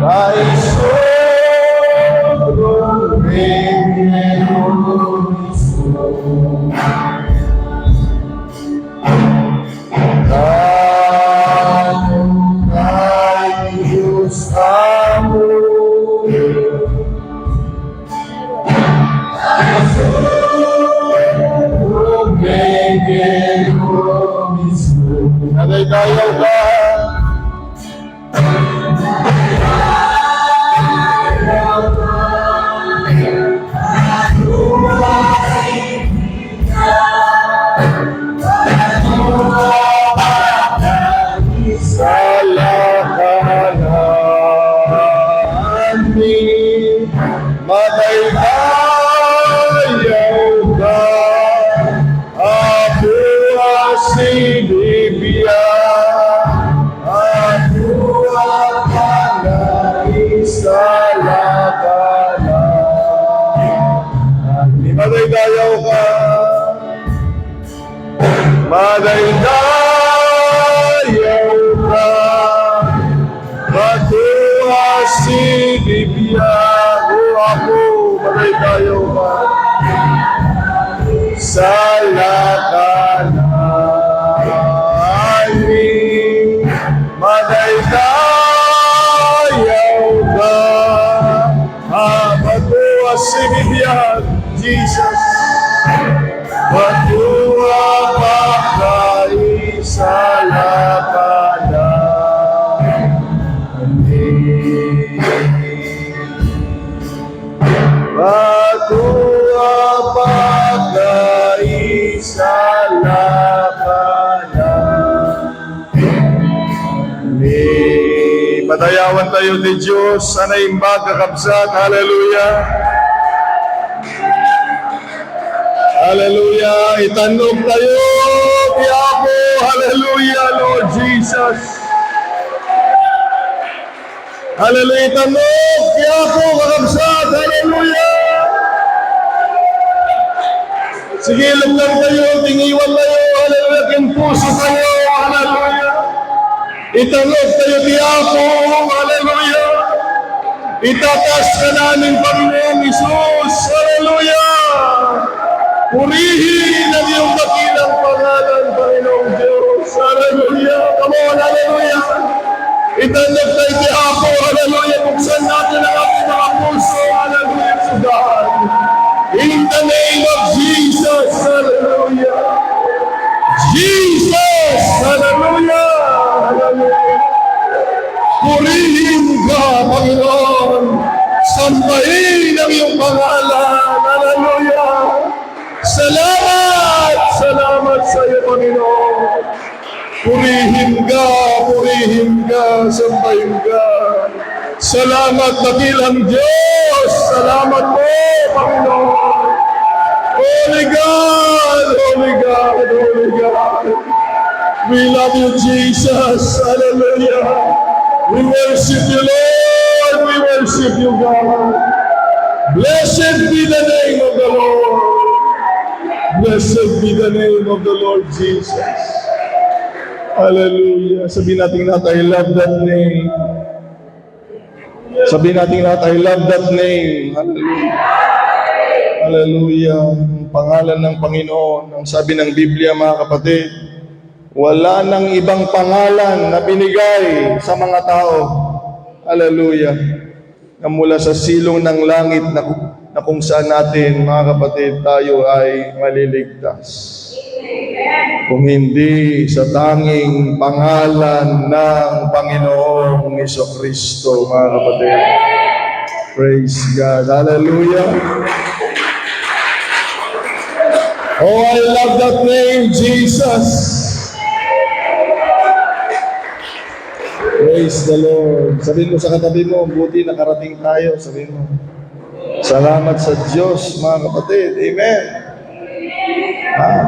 Ay sobrang Panginoon mismo. Ay Diyos amo. Ay sobrang Panginoon mismo. Nagay-dayaw ka. Madaydayaw ka, madaydayaw ka, matuwa si Bibiyang, o ako, madaydayaw ka, sa lakalanganin, madaydayaw ka, matuwa si Bibiyang, Jesus, matuwa pa kayo sa lakalanganin. Matuwa pa kayo sa lakalanganin. Padayawan tayo ni Diyos, sana imbag kakabsat, hallelujah. Hallelujah. Itanog tayo, Diabo. Hallelujah, Lord Jesus. Hallelujah. Itanog, Diabo, kakabsat. Hallelujah. Sige, lang tayo, tingiwan tayo. Hallelujah. Kimpuso tayo. Hallelujah. Itanog tayo, Diabo. Hallelujah. Itatas ka namin, Panginoon Isus. Hallelujah. Purihin ang iyong dakilang pangalan, Panginoong Diyos. Hallelujah. Come on, hallelujah. Itanag tayo Diabo, hallelujah. Buksan natin ang ating mga puso, hallelujah, to God. In the name of Jesus, hallelujah. Jesus, hallelujah. Hallelujah. Purihin ka, Panginoon. Sambahin ang iyong pangalan, hallelujah. Salamat! Salamat sa iyo, Panginoon. Purihin ka, sambahin ka. Salamat, dakilang Diyos. Salamat po, Panginoon. Holy God, Holy God, Holy God. We love you, Jesus. Hallelujah. We worship you, Lord. We worship you, God. Blessed be the name of the Lord. Blessed be the name of the Lord Jesus. Hallelujah. Sabihin natin lahat, I love that name. Sabihin natin lahat, I love that name. Hallelujah. Hallelujah. Ang pangalan ng Panginoon, ang sabi ng Biblia, mga kapatid, wala nang ibang pangalan na binigay sa mga tao. Hallelujah. Na mula sa silong ng langit na kung saan natin, mga kapatid, tayo ay maliligtas. Kung hindi sa tanging pangalan ng Panginoong Jesucristo, mga kapatid. Praise God. Hallelujah. Oh, I love that name, Jesus. Praise the Lord. Sabihin mo sa katabi mo, buti nakarating tayo. Sabihin mo, salamat sa Diyos, mga kapatid. Amen.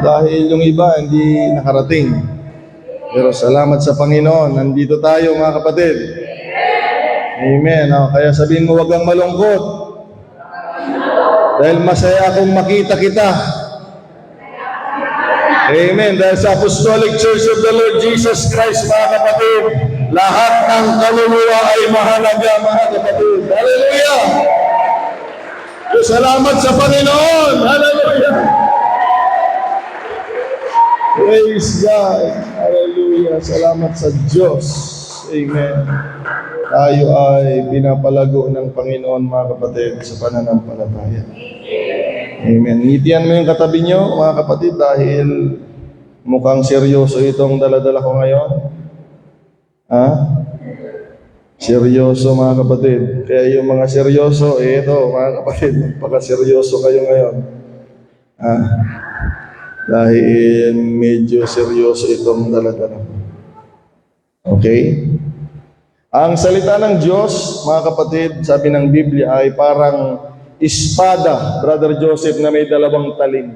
Dahil yung iba hindi nakarating. Pero salamat sa Panginoon, nandito tayo, mga kapatid. Amen. Kaya sabihin mo, huwag kang malungkot. Dahil masaya akong makita kita. Amen. Dahil sa Apostolic Church of the Lord Jesus Christ, mga kapatid, lahat ang kaluluwa ay mahalaga, mga kapatid. Hallelujah! Salamat sa Panginoon. Hallelujah! Praise God. Hallelujah. Salamat sa Diyos. Amen. Tayo ay pinapalago ng Panginoon, mga kapatid, sa pananampalataya. Amen. Ngitian mo yung katabi nyo, mga kapatid, dahil mukhang seryoso itong daladala ko ngayon. Ha? Seryoso, mga kapatid. Kaya yung mga seryoso, ito, mga kapatid, magpaka-seryoso kayo ngayon. Ha? Dahil medyo seryoso itong daladala. Okay? Ang salita ng Diyos, mga kapatid, sabi ng Biblia ay parang espada, Brother Joseph, na may dalawang talim.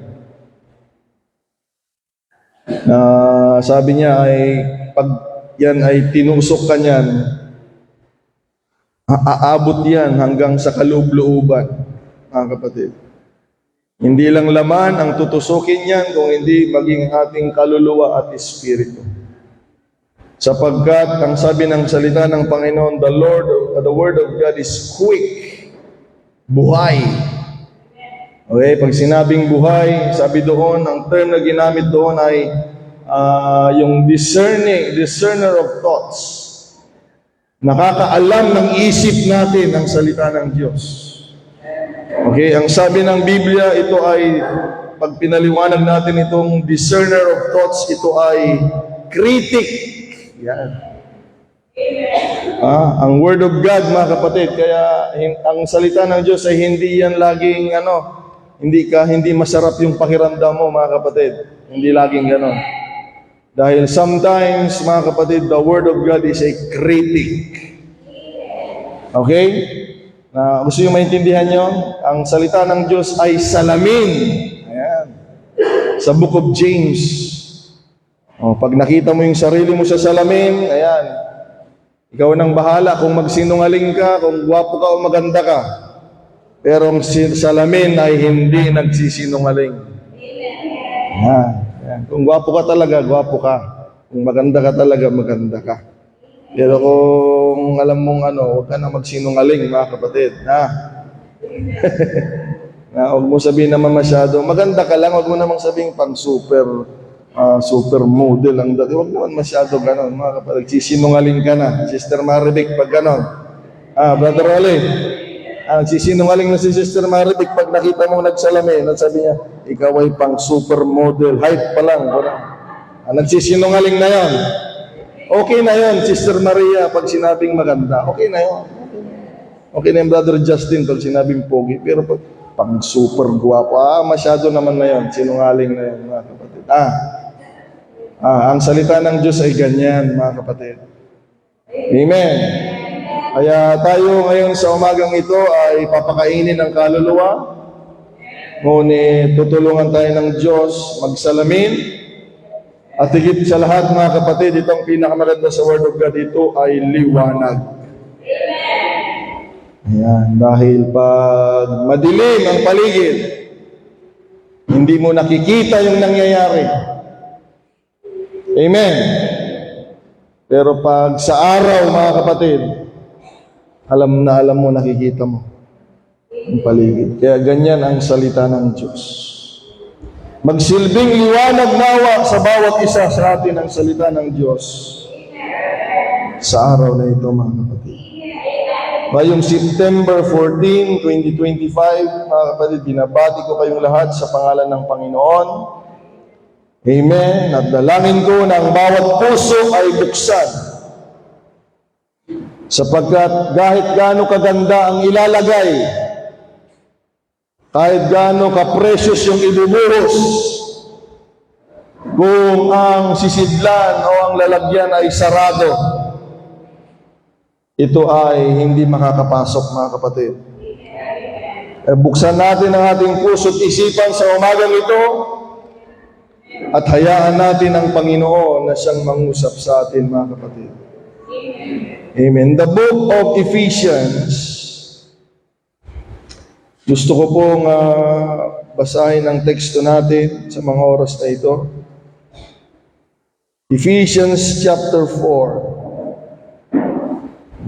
Sabi niya ay pag yan ay tinusok ka niyan, aabot yan hanggang sa kaloob-looban, mga kapatid. Hindi lang laman ang tutusukin yan, kung hindi maging ating kaluluwa at espiritu. Sapagkat ang sabi ng salita ng Panginoon, the word of God is quick, buhay. Okay, pag sinabing buhay, sabi doon, ang term na ginamit doon ay yung discerner of thoughts. Nakakaalam ng isip natin ang salita ng Diyos. Okay, ang sabi ng Biblia, ito ay, pag pinaliwanag natin itong discerner of thoughts, ito ay critic. Yan. Ang Word of God, mga kapatid, kaya ang salita ng Diyos ay hindi yan laging, hindi masarap yung pakiramdam mo, mga kapatid. Hindi laging gano'n. Dahil sometimes, mga kapatid, the Word of God is a critic. Okay? Gusto yung maintindihan nyo? Ang salita ng Diyos ay salamin. Ayan. Sa Book of James. Pag nakita mo yung sarili mo sa salamin, ayan. Ikaw nang bahala kung magsinungaling ka, kung gwapo ka o maganda ka. Pero ang salamin ay hindi nagsisinungaling. Ayan. Kung gwapo ka talaga, gwapo ka. Kung maganda ka talaga, maganda ka. Pero kung alam mong huwag ka na magsinungaling, mga kapatid. Huwag mo sabihin naman masyado, maganda ka lang, huwag mo namang sabihin pang super model ang dati. Huwag naman masyado ganon, mga kapatid. Sisinungaling ka na. Sister Maribik, pag ganon. Brother Rolly, sisinungaling na si Sister Maribik pag nakita mo nagsalamin. At sabi niya, ikaw ay pang super model. Height pa lang. Nagsisinungaling na yan. Okay na yon, Sister Maria, pag sinabing maganda. Okay na yon. Okay na yung Brother Justin pag sinabing pogi. Pero pag super guwapo, masyado naman na yon. Sinungaling na yon, mga kapatid. Ang salita ng Diyos ay ganyan, mga kapatid. Amen. Kaya tayo ngayon sa umagang ito ay papakainin ng kaluluwa. Ngunit tutulungan tayo ng Diyos magsalamin. At higit sa lahat, mga kapatid, itong pinakamaganda sa Word of God, ito ay liwanag. Ayan, dahil pag madilim ang paligid, hindi mo nakikita yung nangyayari. Amen. Pero pag sa araw, mga kapatid, alam mo, nakikita mo yung paligid. Kaya ganyan ang salita ng Diyos. Magsilbing liwanag nawa sa bawat isa sa atin ang salita ng Diyos sa araw na ito, mga kapatid. Ngayong September 14, 2025, mga kapatid, binabati ko kayong lahat sa pangalan ng Panginoon. Amen. At dalangin ko na ang bawat puso ay buksan. Sapagkat kahit gaano kaganda ang ilalagay, kahit gaano ka-precious yung ibubuhos, kung ang sisidlan o ang lalagyan ay sarado, ito ay hindi makakapasok, mga kapatid. Buksan natin ang ating puso't isipan sa umagang ito at hayaan natin ang Panginoon na siyang mangusap sa atin, mga kapatid. Amen. The book of Ephesians. Gusto ko pong basahin ang teksto natin sa mga oras na ito. Ephesians chapter 4.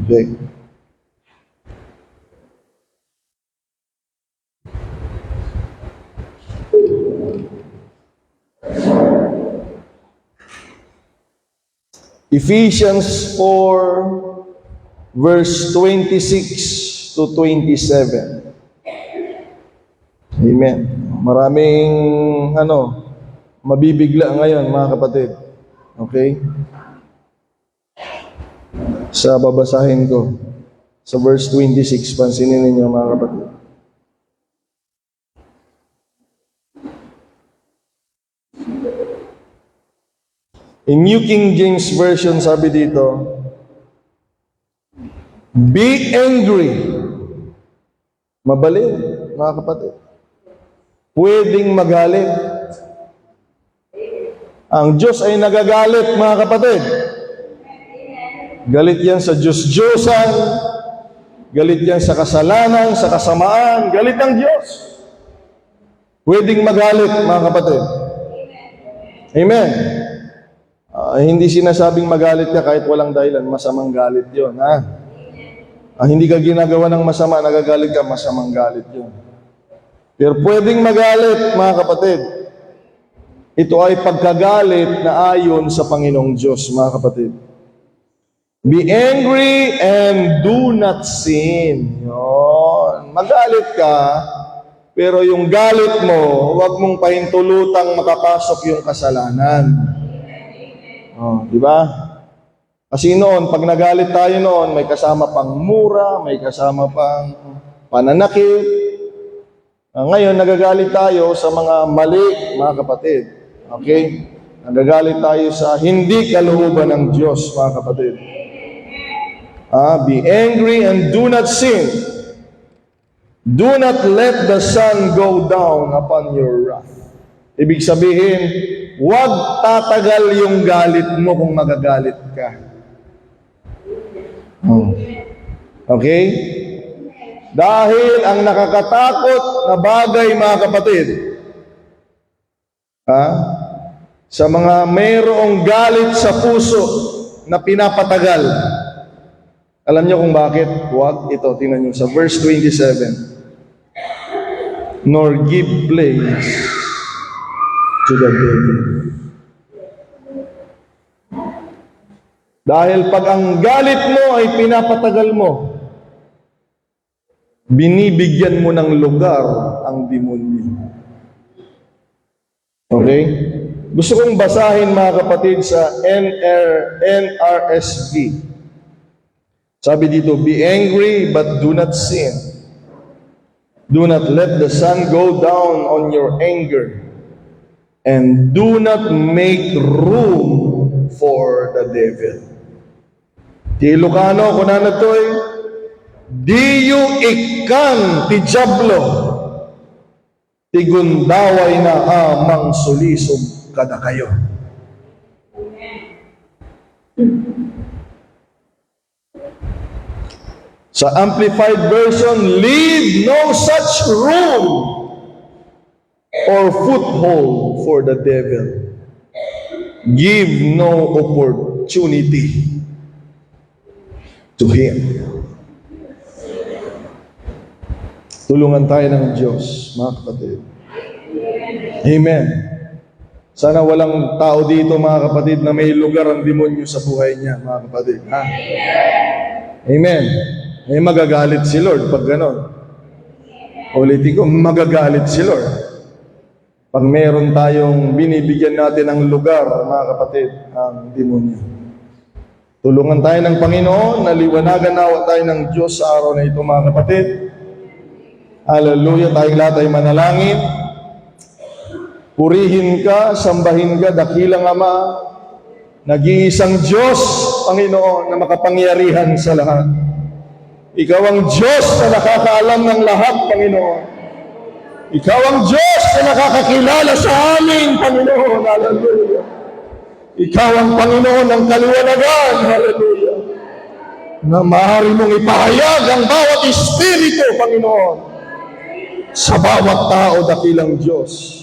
Okay. Ephesians 4, verse 26 to 27. Amen. Maraming mabibigla ngayon, mga kapatid. Okay? Sa babasahin ko. Sa verse 26, pansinin ninyo, mga kapatid. In New King James Version, sabi dito, be angry. Mabalin, mga kapatid. Pwedeng magalit. Ang Diyos ay nagagalit, mga kapatid. Galit yan sa Diyos-Diyosan. Galit yan sa kasalanan, sa kasamaan. Galit ang Diyos. Pwedeng magalit, mga kapatid. Amen. Hindi sinasabing magalit ka kahit walang dahilan, masamang galit yon, ha? Hindi ka ginagawa ng masama, nagagalit ka, masamang galit yon. Pero pwedeng magalit, mga kapatid. Ito ay pagkagalit na ayon sa Panginoong Diyos, mga kapatid. Be angry and do not sin. Yon. Magalit ka, pero yung galit mo, huwag mong pahintulutang makapasok yung kasalanan. Di ba? Kasi noon, pag nagalit tayo noon, may kasama pang mura, may kasama pang pananakit. Ngayon, nagagalit tayo sa mga mali, mga kapatid. Okay? Nagagalit tayo sa hindi kalooban ng Diyos, mga kapatid. Be angry and do not sin. Do not let the sun go down upon your wrath. Ibig sabihin, huwag tatagal yung galit mo kung magagalit ka. Okay? Dahil ang nakakatakot na bagay, mga kapatid, sa mga mayroong galit sa puso na pinapatagal. Alam niyo kung bakit? Huwag. Ito, tingnan niyo sa verse 27. Nor give place to the devil. Dahil pag ang galit mo ay pinapatagal mo, binibigyan mo ng lugar ang demonyo. Okay? Gusto kong basahin, mga kapatid, sa NRSV. Sabi dito, be angry but do not sin. Do not let the sun go down on your anger. And do not make room for the devil. Ti Ilocano, kunan na to'y, di yu ikan ti Diablo, ti gundaway na amang sulisog kada kayo. Sa Amplified Version, leave no such room or foothold for the devil. Give no opportunity to him. Tulungan tayo ng Diyos, mga kapatid. Amen. Sana walang tao dito, mga kapatid, na may lugar ang demonyo sa buhay niya, mga kapatid. Ha? Amen. May magagalit si Lord pag gano'n. Ulitin ko, magagalit si Lord. Pag meron tayong binibigyan natin ng lugar, mga kapatid, ang demonyo. Tulungan tayo ng Panginoon, naliwanagan nawa tayo ng Diyos sa araw na ito, mga kapatid. Hallelujah, tayong lahat ay manalangin. Purihin ka, sambahin ka, dakilang Ama, nag-iisang Diyos, Panginoon, na makapangyarihan sa lahat. Ikaw ang Diyos na nakakaalam ng lahat, Panginoon. Ikaw ang Diyos na nakakakilala sa amin, Panginoon. Hallelujah. Ikaw ang Panginoon ng kaliwanagan. Hallelujah. Na maaari mong ipahayag ang bawat espiritu, Panginoon, sa bawat tao, dakilang Diyos.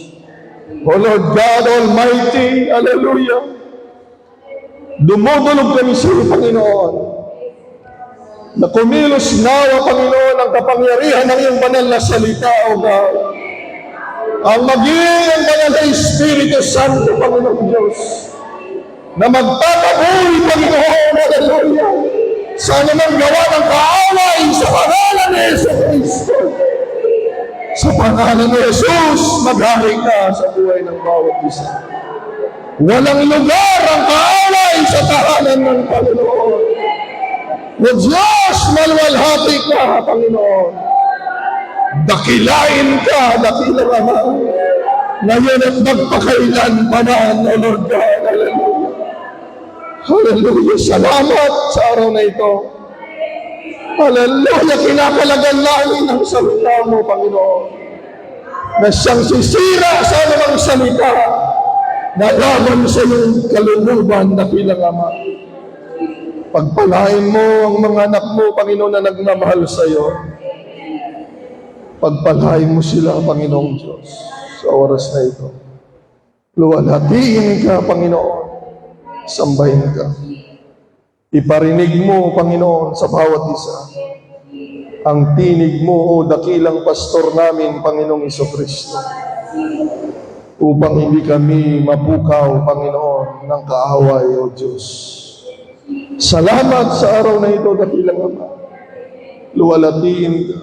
O Lord God Almighty, hallelujah. Dumudulog kami sa iyo, Panginoon. na kumilos nawa, Panginoon, ang kapangyarihan ng iyong banal na salita, O God. Ang maging ang banal na Espiritu Santo, Panginoon Diyos, na magpapatuloy, Panginoon, hallelujah, sa anumang gawa ng kaaway sa pangalan ni Jesucristo. Sa pangalan ni Jesus, maghari ka sa buhay ng bawat isa. Walang lugar ang kaaway sa tahanan ng Panginoon. O Diyos, malwalhati ka, Panginoon. Dakilain ka, dakilang Ama. Ngayon at magpakailanmanan, O Lord God. Hallelujah. Hallelujah. Salamat sa araw na ito. Hallelujah. Kinakalagan namin ang salita mo, Panginoon, na siyang sisira sa anumang salita na laban sa iyong kaluluban na bilang Ama. Pagpalain mo ang mga anak mo, Panginoon, na nagmamahal sa iyo. Pagpalain mo sila, Panginoong Diyos, sa oras na ito. Luwalhatiin ka, Panginoon. Sambahin ka. Iparinig mo, Panginoon, sa bawat isa ang tinig mo, O dakilang pastor namin, Panginoong Jesucristo, upang hindi kami mapukaw, Panginoon, ng kaaway, O Diyos. Salamat sa araw na ito, dakilang Ama. Luwalhatiin ka.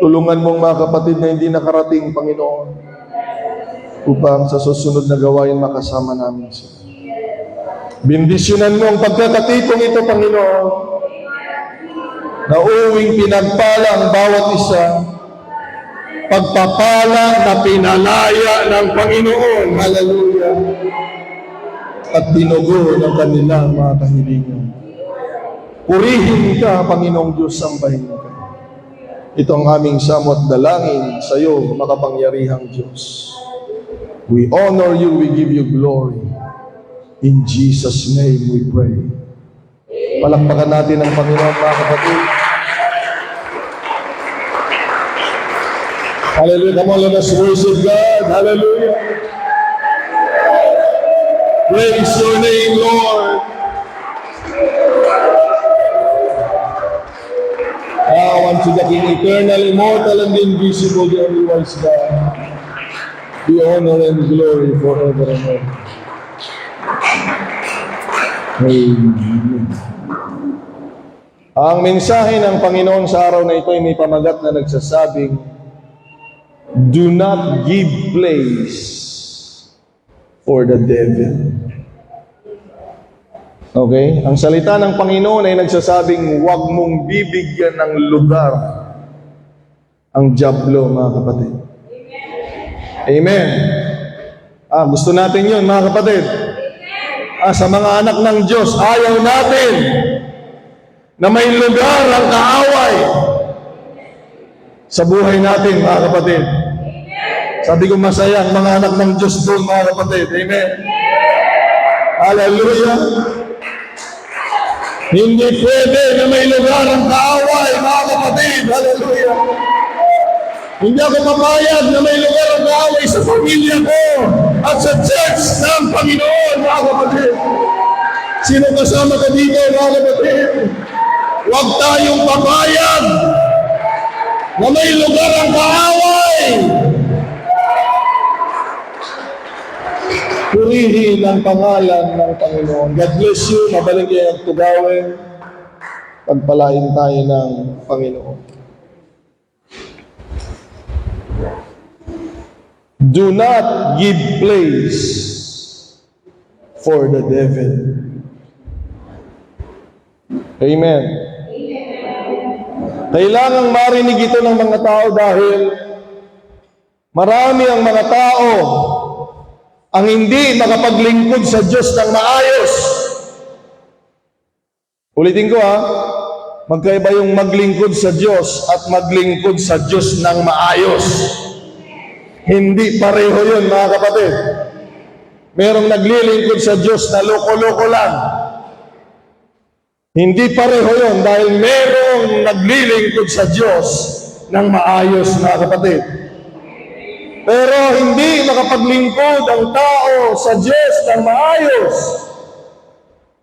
Tulungan mong mga kapatid na hindi nakarating, Panginoon, upang sa susunod na gawain makasama namin sila. Bendisyonan mo ang pagkakatipong ito, Panginoon, na uwing pinagpala ang bawat isa, pagpapala na pinalaya ng Panginoon, hallelujah, at tinugo ng kanilang mga kahilingan. Purihin ka, Panginoong Diyos, sambahin ka. Ito ang aming samot dalangin sa iyo, makapangyarihang Diyos. We honor you, we give you glory. In Jesus' name we pray. Palakpakan natin ang Panginoon, mga kapatid. Hallelujah. Come on, let us worship God. Hallelujah. Praise your name, Lord. Unto the King, eternal, immortal, and invisible, the only wise God, be honor and glory forever and ever. Amen. Ang mensahe ng Panginoon sa araw na ito ay may pamagat na nagsasabing, do not give place for the devil. Okay? Ang salita ng Panginoon ay nagsasabing, huwag mong bibigyan ng lugar ang diablo, mga kapatid. Amen. Gusto natin yun, mga kapatid. Sa mga anak ng Diyos, ayaw natin na may lugar ang kaaway sa buhay natin, mga kapatid. Sabi ko, masaya ang mga anak ng Diyos doon, mga kapatid. Amen. Hallelujah. Hindi pwede na may lugar ang kaaway, mga kapatid. Hallelujah. Hindi ako papayag na may lugar ang kaaway sa pamilya ko at sa church ng Panginoon, mga kapatid. Sino kasama ka dito, mga kapatid? Huwag tayong papayag na may lugar ang kaaway. Purihin ang pangalan ng Panginoon. God bless you. Mabaling kayo ang tugawin. Pagpalain tayo ng Panginoon. Do not give place for the devil. Amen. Kailangang marinig ito ng mga tao dahil marami ang mga tao ang hindi makapaglingkod sa Diyos ng maayos. Ulitin ko magkaiba yung maglingkod sa Diyos at maglingkod sa Diyos ng maayos. Hindi pareho yun, mga kapatid. Merong naglilingkod sa Diyos na loko-loko lang. Hindi pareho yun dahil merong naglilingkod sa Diyos ng maayos, mga kapatid. Pero hindi makapaglingkod ang tao sa Diyos ng maayos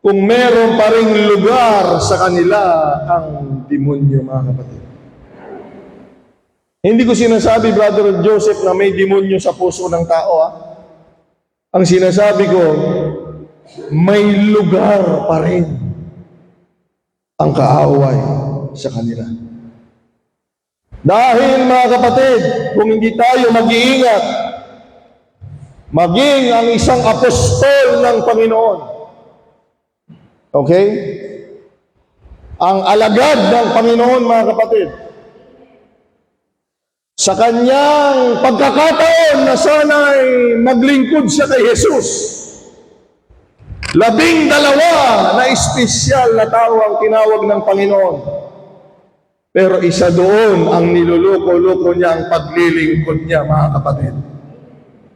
kung meron pa ring lugar sa kanila ang demonyo, mga kapatid. Hindi ko sinasabi, Brother Joseph, na may demonyo sa puso ng tao. Ang sinasabi ko, may lugar pa rin ang kaaway sa kanila. Dahil, mga kapatid, kung hindi tayo mag-iingat, maging ang isang apostol ng Panginoon, okay? Ang alagad ng Panginoon, mga kapatid, sa kanyang pagkakataon na sana'y maglingkod siya kay Jesus, 12 na espesyal na tao ang tinawag ng Panginoon. Pero isa doon ang niluloko-loko niya, ang paglilingkod niya, mga kapatid.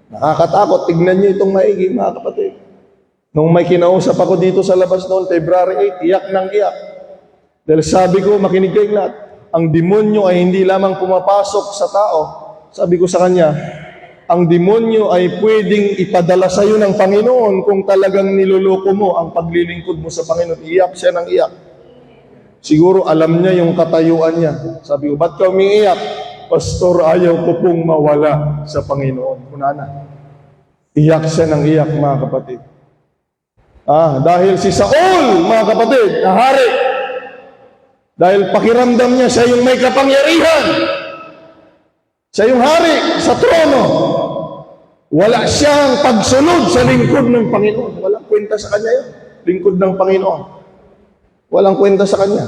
Nakakatakot. Tignan niyo itong maigi, mga kapatid. Nung may kinausap ako dito sa labas noon, February 8, iyak ng iyak. Dahil sabi ko, makinig kayong lahat, ang demonyo ay hindi lamang pumapasok sa tao. Sabi ko sa kanya, ang demonyo ay pwedeng ipadala sa iyo ng Panginoon kung talagang niloloko mo ang paglilingkod mo sa Panginoon. Iyak siya ng iyak. Siguro alam niya yung katayuan niya. Sabi ko, ba't ka umiiyak? Pastor, ayaw ko pong mawala sa Panginoon. Kunana. Iyak siya ng iyak, mga kapatid. Dahil si Saul, mga kapatid, na hari, dahil pakiramdam niya siya yung may kapangyarihan, siya yung hari sa trono, wala siyang pagsunod sa lingkod ng Panginoon. Walang kwenta sa kanya yun. Lingkod ng Panginoon. Walang kwenta sa kanya.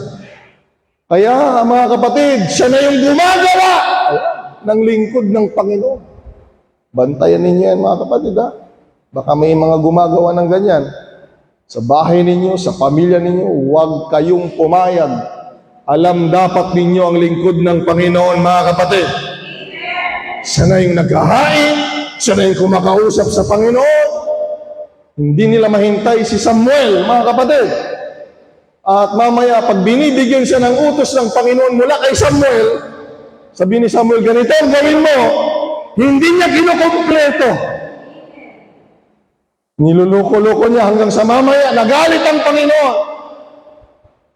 Kaya, mga kapatid, siya na yung gumagawa ng lingkod ng Panginoon. Bantayan ninyo yan, mga kapatid, Baka may mga gumagawa ng ganyan. Sa bahay ninyo, sa pamilya ninyo, huwag kayong pumayag. Alam dapat ninyo ang lingkod ng Panginoon, mga kapatid. Siya na yung naghahain, siya na yung kumakausap sa Panginoon. Hindi nila mahintay si Samuel, mga kapatid. At mamaya, pag binibigyan siya ng utos ng Panginoon mula kay Samuel, sabi ni Samuel, ganito ang gawin mo, hindi niya kinukumpleto. Niluloko-loko niya hanggang sa mamaya, nagalit ang Panginoon.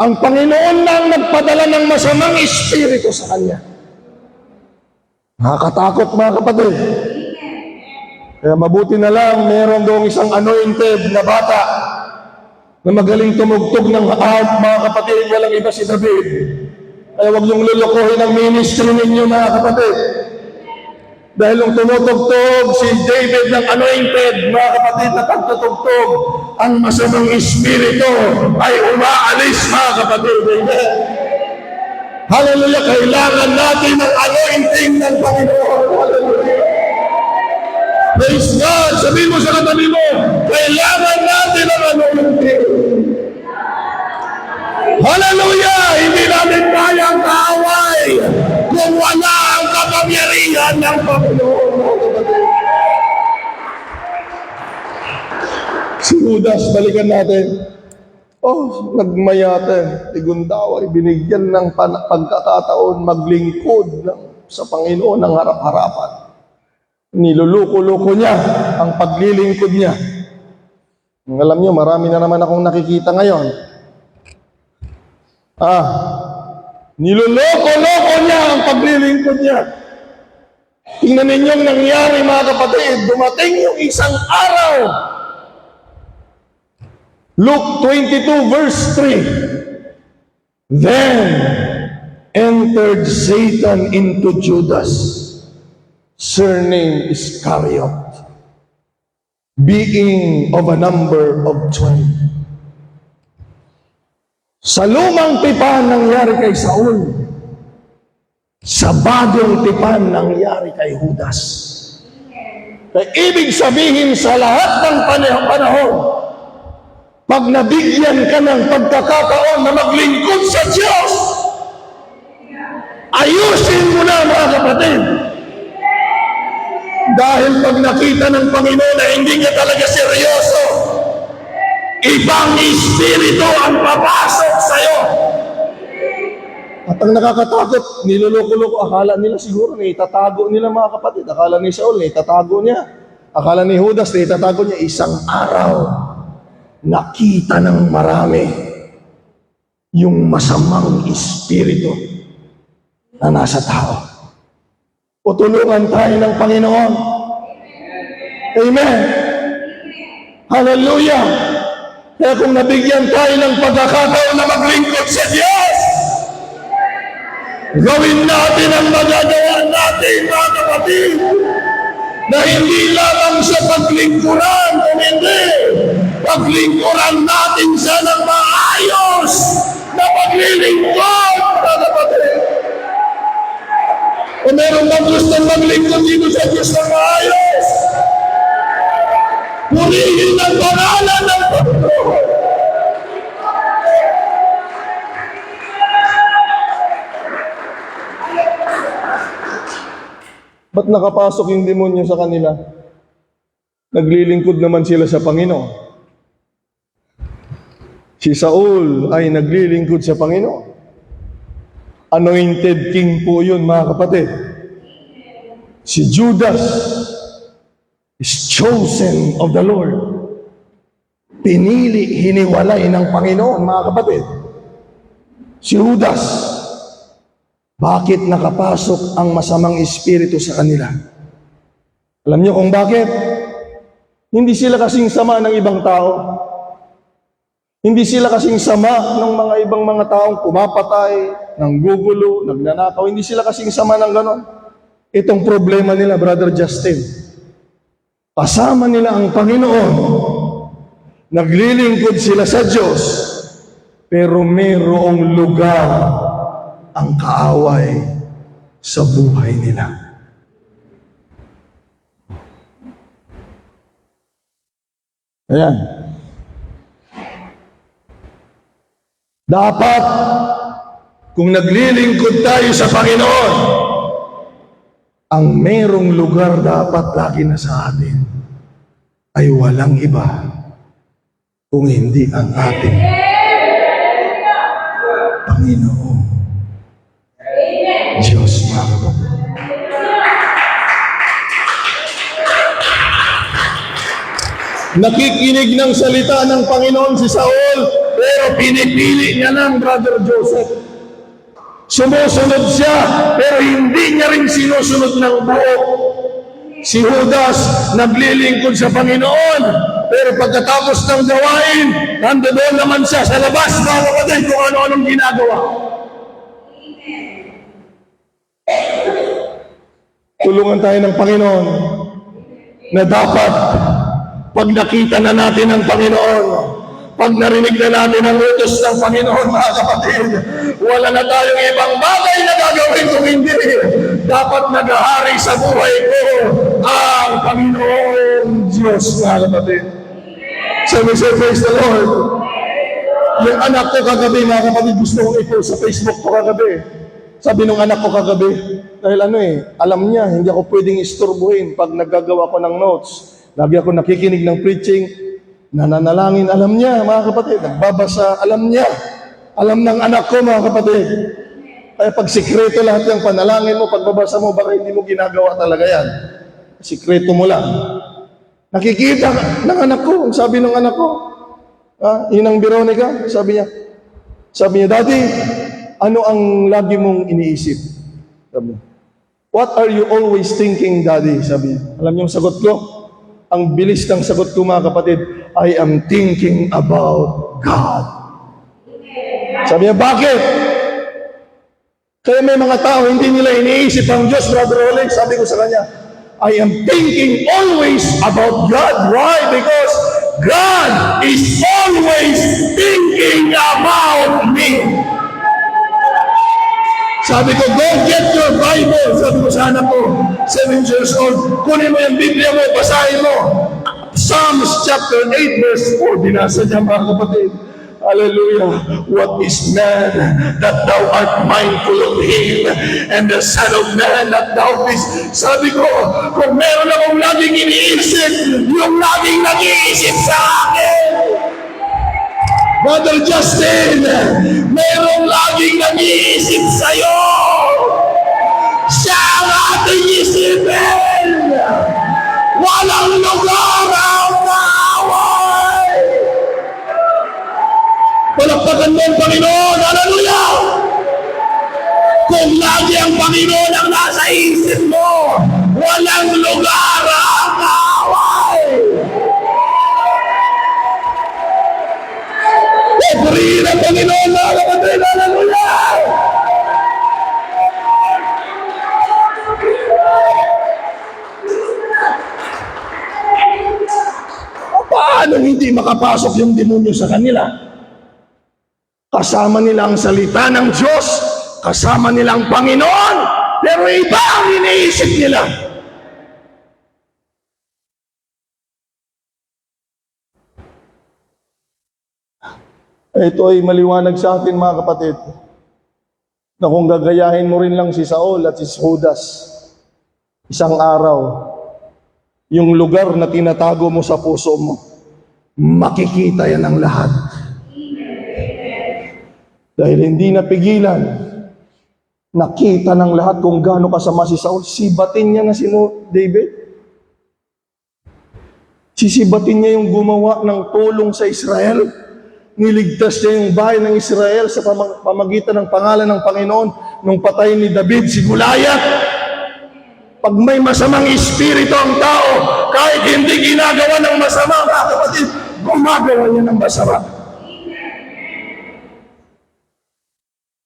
Ang Panginoon na ang nagpadala ng masamang espiritu sa kanya. Nakakatakot, mga kapatid. Kaya mabuti na lang, meron doong isang anointed na bata na magaling tumugtog ng harp, mga kapatid. Walang iba si David. Kaya huwag niyong lulukohin ang ministry ninyo, mga kapatid. Dahil nung tumutugtog si David ng anointed, mga kapatid, na pagtutugtog, ang masamang espiritu ay umaalis, mga kapatid. Amen. Hallelujah! Kailangan natin ng anointing ng Panginoon. Hallelujah! Praise God! Sabihin mo sa katabi mo, kailangan natin ng anointing. Hallelujah! Hindi namin kaya ang kaaway kung wala ang kapangyarihan ng Panginoon. Si Judas, balikan natin. Nagmayate, Tigundaw ay binigyan ng pagkakataon maglingkod sa Panginoon ng harap-harapan. Niluluko-luko niya ang paglilingkod niya. Alam niyo, marami na naman akong nakikita ngayon. Niluloko-loko niya ang paglilingkod niya. Tingnan ninyo ang nangyari, mga kapatid. Dumating yung isang araw. Luke 22 verse 3. Then entered Satan into Judas, surname Iscariot, being of a number of 12. Sa lumang tipan nangyari kay Saul, sa bagong tipan nangyari kay Judas. Kaya ibig sabihin sa lahat ng panahon, pag nabigyan ka ng pagkakataon na maglingkod sa Diyos, ayusin mo na, mga kapatid. Dahil pag nakita ng Panginoon na hindi ka talaga seryoso, ibang espiritu ang papasok sa'yo. At ang nakakatakot, niloloko-loko, akala nila siguro na itatago nila, mga kapatid. Akala ni Saul na itatago niya. Akala ni Judas na itatago niya. Isang araw, nakita ng marami yung masamang espiritu na nasa tao. Tutulungan tayo ng Panginoon. Amen. Hallelujah. Kaya kung nabigyan tayo ng pagkakataon na maglingkod sa Diyos, gawin natin ang magagawa natin, mga kapatid, na hindi lamang sa paglingkuran, kung hindi, paglingkuran natin siya ng maayos na paglilingkod, mga kapatid. Kung meron bang gustong maglingkod dito sa Diyos ng maayos, purihin ang pangalan ng Panginoon. Ba't nakapasok yung demonyo sa kanila? Naglilingkod naman sila sa Panginoon. Si Saul ay naglilingkod sa Panginoon. Anointed king po yun, mga kapatid. Si Judas is chosen of the Lord. Pinili, hiniwalay ng Panginoon, mga kapatid. Si Judas, bakit nakapasok ang masamang espiritu sa kanila? Alam niyo kung bakit? Hindi sila kasing sama ng ibang tao. Hindi sila kasing sama ng mga ibang mga taong pumapatay, nanggugulo, nagnanakaw. Hindi sila kasing sama ng ganon. Itong problema nila, Brother Justin. Kasama nila ang Panginoon. Naglilingkod sila sa Diyos. Pero mayroong lugar ang kaaway sa buhay nila. Ayan. Dapat, kung naglilingkod tayo sa Panginoon, ang merong lugar dapat lagi na sa atin ay walang iba kung hindi ang ating Panginoon. Diyos, mga kapatid. Nakikinig ng salita ng Panginoon si Saul, pero pinipili niya lang, Brother Joseph. Sumusunod siya, pero hindi niya rin sinusunod ng buo. Si Judas, naglilingkod sa Panginoon, pero pagkatapos ng gawain, nandoon naman siya sa labas, mga kapatid, kung ano-anong ginagawa. Tulungan tayo ng Panginoon na dapat pag nakita na natin ang Panginoon, pag narinig na natin ang utos ng Panginoon, mga kapatid, wala na tayong ibang bagay na gagawin kung hindi. Dapat naghahari sa buhay ko ang Panginoon Diyos, mga kapatid. Sabi sa praise the Lord. Yung anak ko kagabi, mga kapatid, gusto kong i-post sa Facebook ko kagabi. Sabi nung anak ko kagabi, dahil alam niya, hindi ako pwedeng isturbuhin pag naggagawa ko ng notes. Lagi ako nakikinig ng preaching, nananalangin, alam niya, mga kapatid, nagbabasa, alam niya. Alam ng anak ko, mga kapatid. Kaya pag sikreto lahat yung panalangin mo, pagbabasa mo, baka hindi mo ginagawa talaga yan. Sikreto mo lang. Nakikita ng anak ko, sabi ng anak ko, Inang Veronica, sabi niya, Daddy, ano ang lagi mong iniisip? Sabi niya, what are you always thinking, Daddy? Sabi niya. Alam niyo ang sagot ko? Ang bilis ng sagot ko, mga kapatid, I am thinking about God. Sabi niya, bakit? Kaya may mga tao, hindi nila iniisip ang Diyos, Brother Ole. Sabi ko sa kanya, I am thinking always about God. Why? Because God is always thinking about me. Sabi ko, go get your Bible. Sabi ko sa anak ko, 7 years old, kunin mo yung Biblia mo, basahin mo. Psalms chapter 8 verse 4, binasa niya, mga kapatid. Hallelujah. What is man that thou art mindful of him, and the son of man that thou bist. Sabi ko, kung meron akong laging iniisip, yung laging nag-iisip sa akin. Brother Justin, merong laging nag-iisip sa'yo. Siya ang ating isipin. Walang lugar ang kaaway. ng Panginoon ang nasa isip mo, walang lugar ang kaaway. Purihin ang Panginoon, mga kapatid. Hallelujah! Paano hindi makapasok yung demonyo sa kanila? Kasama nila ang salita ng Diyos, kasama nila ang Panginoon, pero iba ang iniisip nila. Ito ay maliwanag sa atin, mga kapatid, na kung gagayahin mo rin lang si Saul at si Judas, isang araw, yung lugar na tinatago mo sa puso mo, makikita yan ng lahat. Dahil hindi napigilan, nakita ng lahat kung gaano kasama si Saul. Sibatin niya na si David. Sisibatin niya yung gumawa ng tulong sa Israel. Niligtas niya yung bahay ng Israel sa pamagitan ng pangalan ng Panginoon nung patay ni David si Goliath. Pag may masamang espiritu ang tao, kahit hindi ginagawa ng masama, mga kapatid, gumagawa niya ng masama.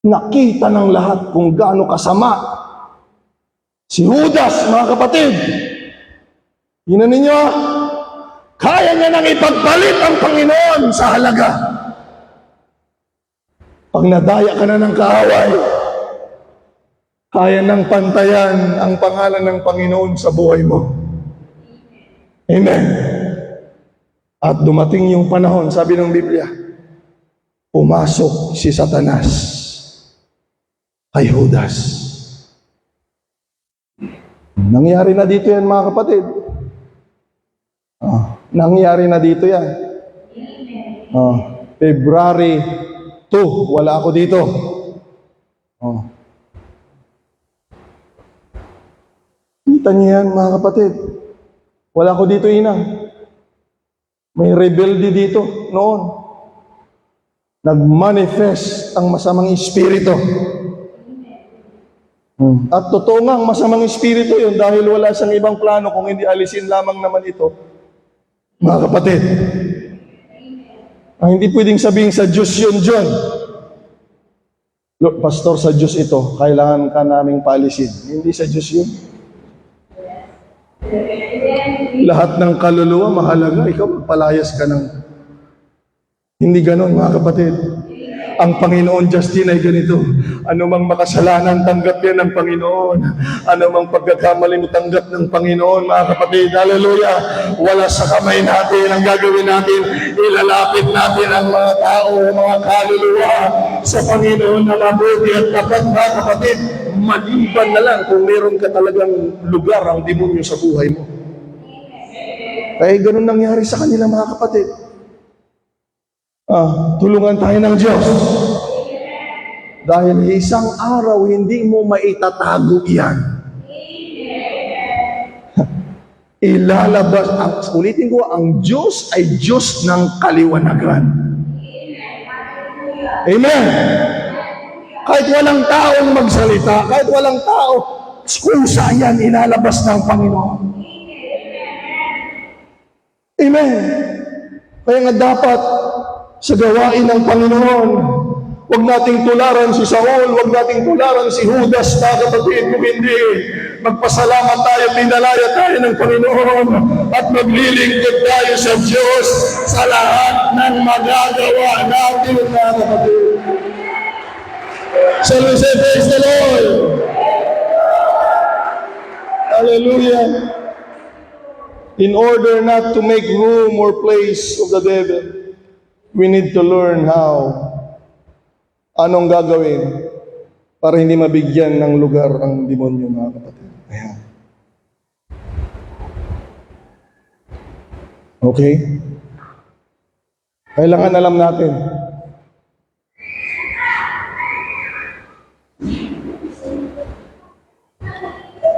Nakita ng lahat kung gaano kasama si Judas, mga kapatid. Tingnan ninyo, kaya niya nang ipagpalit ang Panginoon sa halaga. Pag nadaya ka na ng kaaway, kaya nang pantayan ang pangalan ng Panginoon sa buhay mo. Amen. At dumating yung panahon, sabi ng Biblia, pumasok si Satanas kay Judas. Nangyari na dito yan, mga kapatid. Nangyari na dito yan. February 2, wala ako dito. Kita niyo yan, mga kapatid. Wala ko dito, inang. May rebelde dito noon. Nag-manifest ang masamang espiritu. At totoo nga, ang masamang espiritu yun dahil wala siyang ibang plano kung hindi alisin lamang naman ito. Mga kapatid, ang hindi pwedeng sabihin sa Diyos yun, John. Look, pastor, sa Diyos ito, kailangan ka naming paalisin. Hindi sa Diyos yun. Lahat ng kaluluwa, mahalaga. Ikaw, magpalayas ka ng... Hindi ganon, mga kapatid. Ang Panginoon, Justin, ay ganito. Ano mang makasalanan, tanggap yan ng Panginoon. Ano mang pagkakamali mo, tanggap ng Panginoon, mga kapatid. Hallelujah. Wala sa kamay natin. Ang gagawin natin, ilalapit natin ang mga tao, mga kaluluwa sa Panginoon na mabuti at tapat, mga kapatid. Maliban na lang kung meron ka talagang lugar ang demonyo sa buhay mo. Kaya ganun nangyari sa kanila, mga kapatid. Tulungan tayo ng Diyos. Dahil isang araw, hindi mo maitatago yan. Ilalabas, ulitin ko, ang Diyos ay Diyos ng kaliwanagan. Amen. Kahit walang taong magsalita, kahit walang tao, kusa yan, ilalabas ng Panginoon. Amen. Kaya nga dapat, sa gawain ng Panginoon, huwag nating tularan si Saul, huwag nating tularan si Judas, mga kapatid, kung hindi, magpasalamat tayo, pinalaya tayo ng Panginoon, at maglilingkod tayo sa Diyos sa lahat ng magagawa natin, mga kapatid. Shall we say, praise the Lord? Hallelujah. In order not to make room or place of the devil, we need to learn how. Anong gagawin para hindi mabigyan ng lugar ang demonyo, mga kapatid. Ayan. Okay? Kailangan alam natin.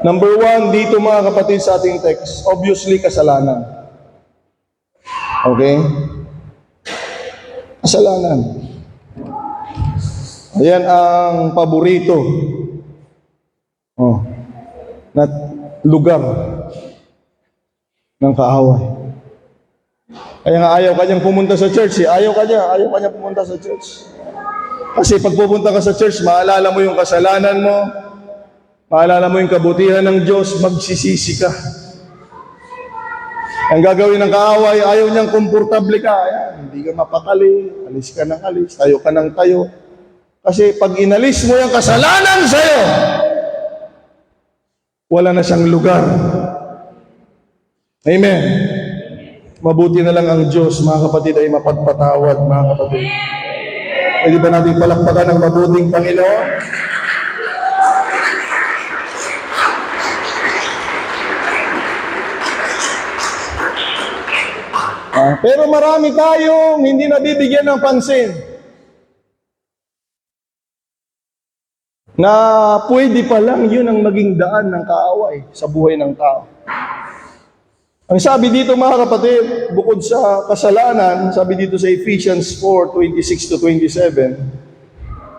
Number 1, dito, mga kapatid, sa ating text, obviously kasalanan. Okay? Kasalanan. Ayan ang paborito Oh, na lugar ng kaaway. Kaya nga ayaw ka niyang pumunta sa church. Ayaw ka niya pumunta sa church. Kasi pag pupunta ka sa church, maalala mo yung kasalanan mo, maalala mo yung kabutihan ng Diyos, magsisisi ka. Ang gagawin ng kaaway, ayaw niyang komportable ka. Ayan, hindi ka mapakali, alis ka ng alis, tayo ka ng tayo. Kasi pag inalis mo yung kasalanan sa'yo, wala na siyang lugar. Amen. Mabuti na lang ang Diyos, mga kapatid, ay mapagpatawad, mga kapatid. Pwede ba natin palakpakan ng mabuting Panginoon? Pero marami tayong hindi nabibigyan ng pansin na pwede pa lang yun ang maging daan ng kaaway sa buhay ng tao. Ang sabi dito, mga kapatid, bukod sa kasalanan, sabi dito sa Ephesians 4:26-27,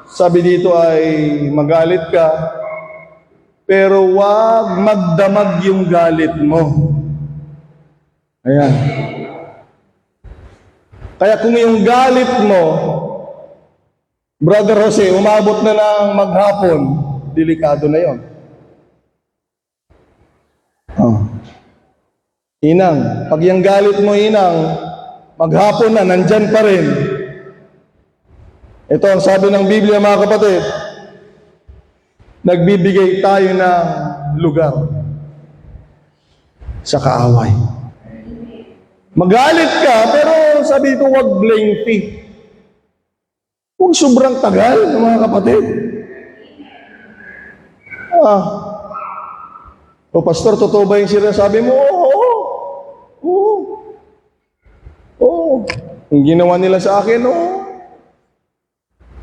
sabi dito ay magalit ka, pero wag magdamag yung galit mo. Ayan. Kaya kung yung galit mo, Brother Jose, umabot na ng maghapon, delikado na yon. Inang, pag yung galit mo, inang, maghapon na, nandyan pa rin. Ito ang sabi ng Biblia, mga kapatid, nagbibigay tayo ng lugar sa kaaway. Magalit ka, pero sabi ito, wag lengthy. Huwag sobrang tagal, mga kapatid. O pastor, totoo ba yung sinasabi mo? Oo. Ang ginawa nila sa akin,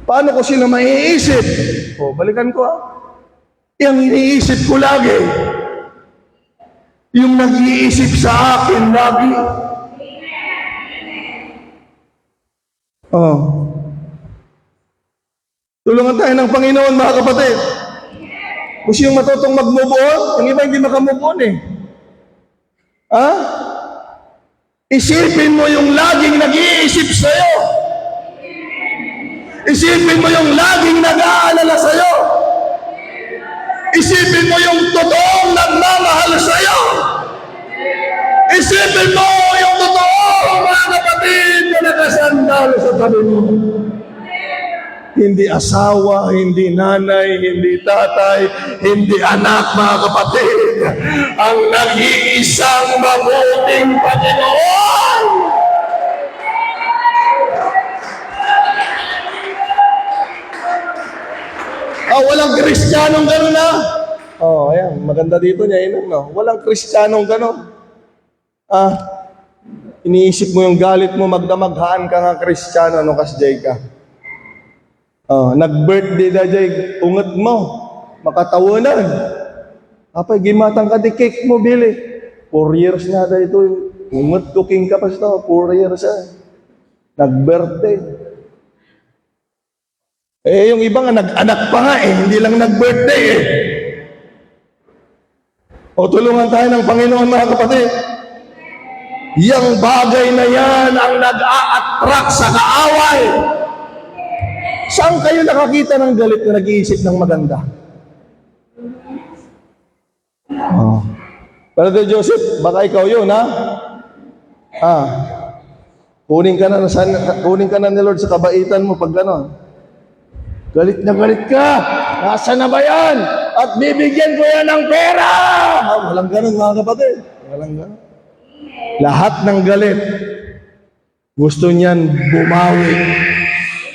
Paano ko sila maiisip? Balikan ko Yung iniisip ko lagi, yung nag-iisip sa akin lagi. Tulungan tayo ng Panginoon, mga kapatid. Kung siyang matutong mag-move on, ang iba hindi makamove on Isipin mo yung laging nag-iisip sa'yo. Isipin mo yung laging nag-aalala sa'yo. Isipin mo yung totoong nagmamahal sa'yo. Isipin mo yung totoong mga kapatid na nakasandal sa tabi mo. Hindi asawa, hindi nanay, hindi tatay, hindi anak, mga kapatid. Ang nag-iisang mabuting Panginoon. Walang Kristiyanong gano'n ayan, maganda dito niya, walang Kristiyanong gano'n. Iniisip mo yung galit mo, magdamaghaan ka nga Kristiyano, kasjay ka. Nag-birthday na jay, ungat mo, makatawanan. Apay, gimatang ka di cake mo, Billy. 4 years na ito, ungat cooking ka pa siya, 4 years Nag-birthday. Yung iba nga, nag-anak pa nga hindi lang nag-birthday tulungan tayo ng Panginoon, mga kapatid. Yang bagay na yan ang nag-a-attract sa kaaway. Saan kayo nakakita ng galit na nag-iisip ng maganda? Brother Joseph, baka ikaw yun, kunin ka na ni Lord sa kabaitan mo pag gano'n. Galit na galit ka. Nasa na ba yan? At bibigyan ko yan ng pera. Walang gano'n, mga kapatid. Walang gano'n. Lahat ng galit, gusto niyan bumawi,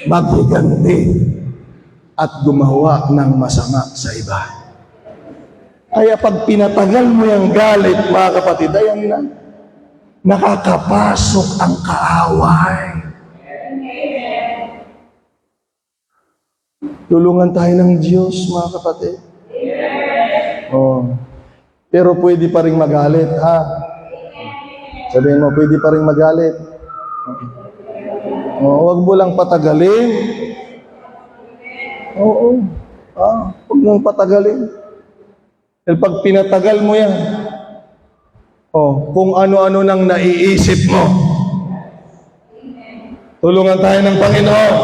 maghiganti, at gumawa ng masama sa iba. Kaya pag pinatagal mo yung galit, mga kapatid, ayan na, nakakapasok ang kaaway. Tulungan tayo ng Diyos, mga kapatid. Pero pwede pa rin magalit, Sabihin mo, pwede pa rin magalit. Huwag mo lang patagalin. Huwag mong patagalin. Dahil pag pinatagal mo yan, kung ano-ano nang naiisip mo, tulungan tayo ng Panginoon.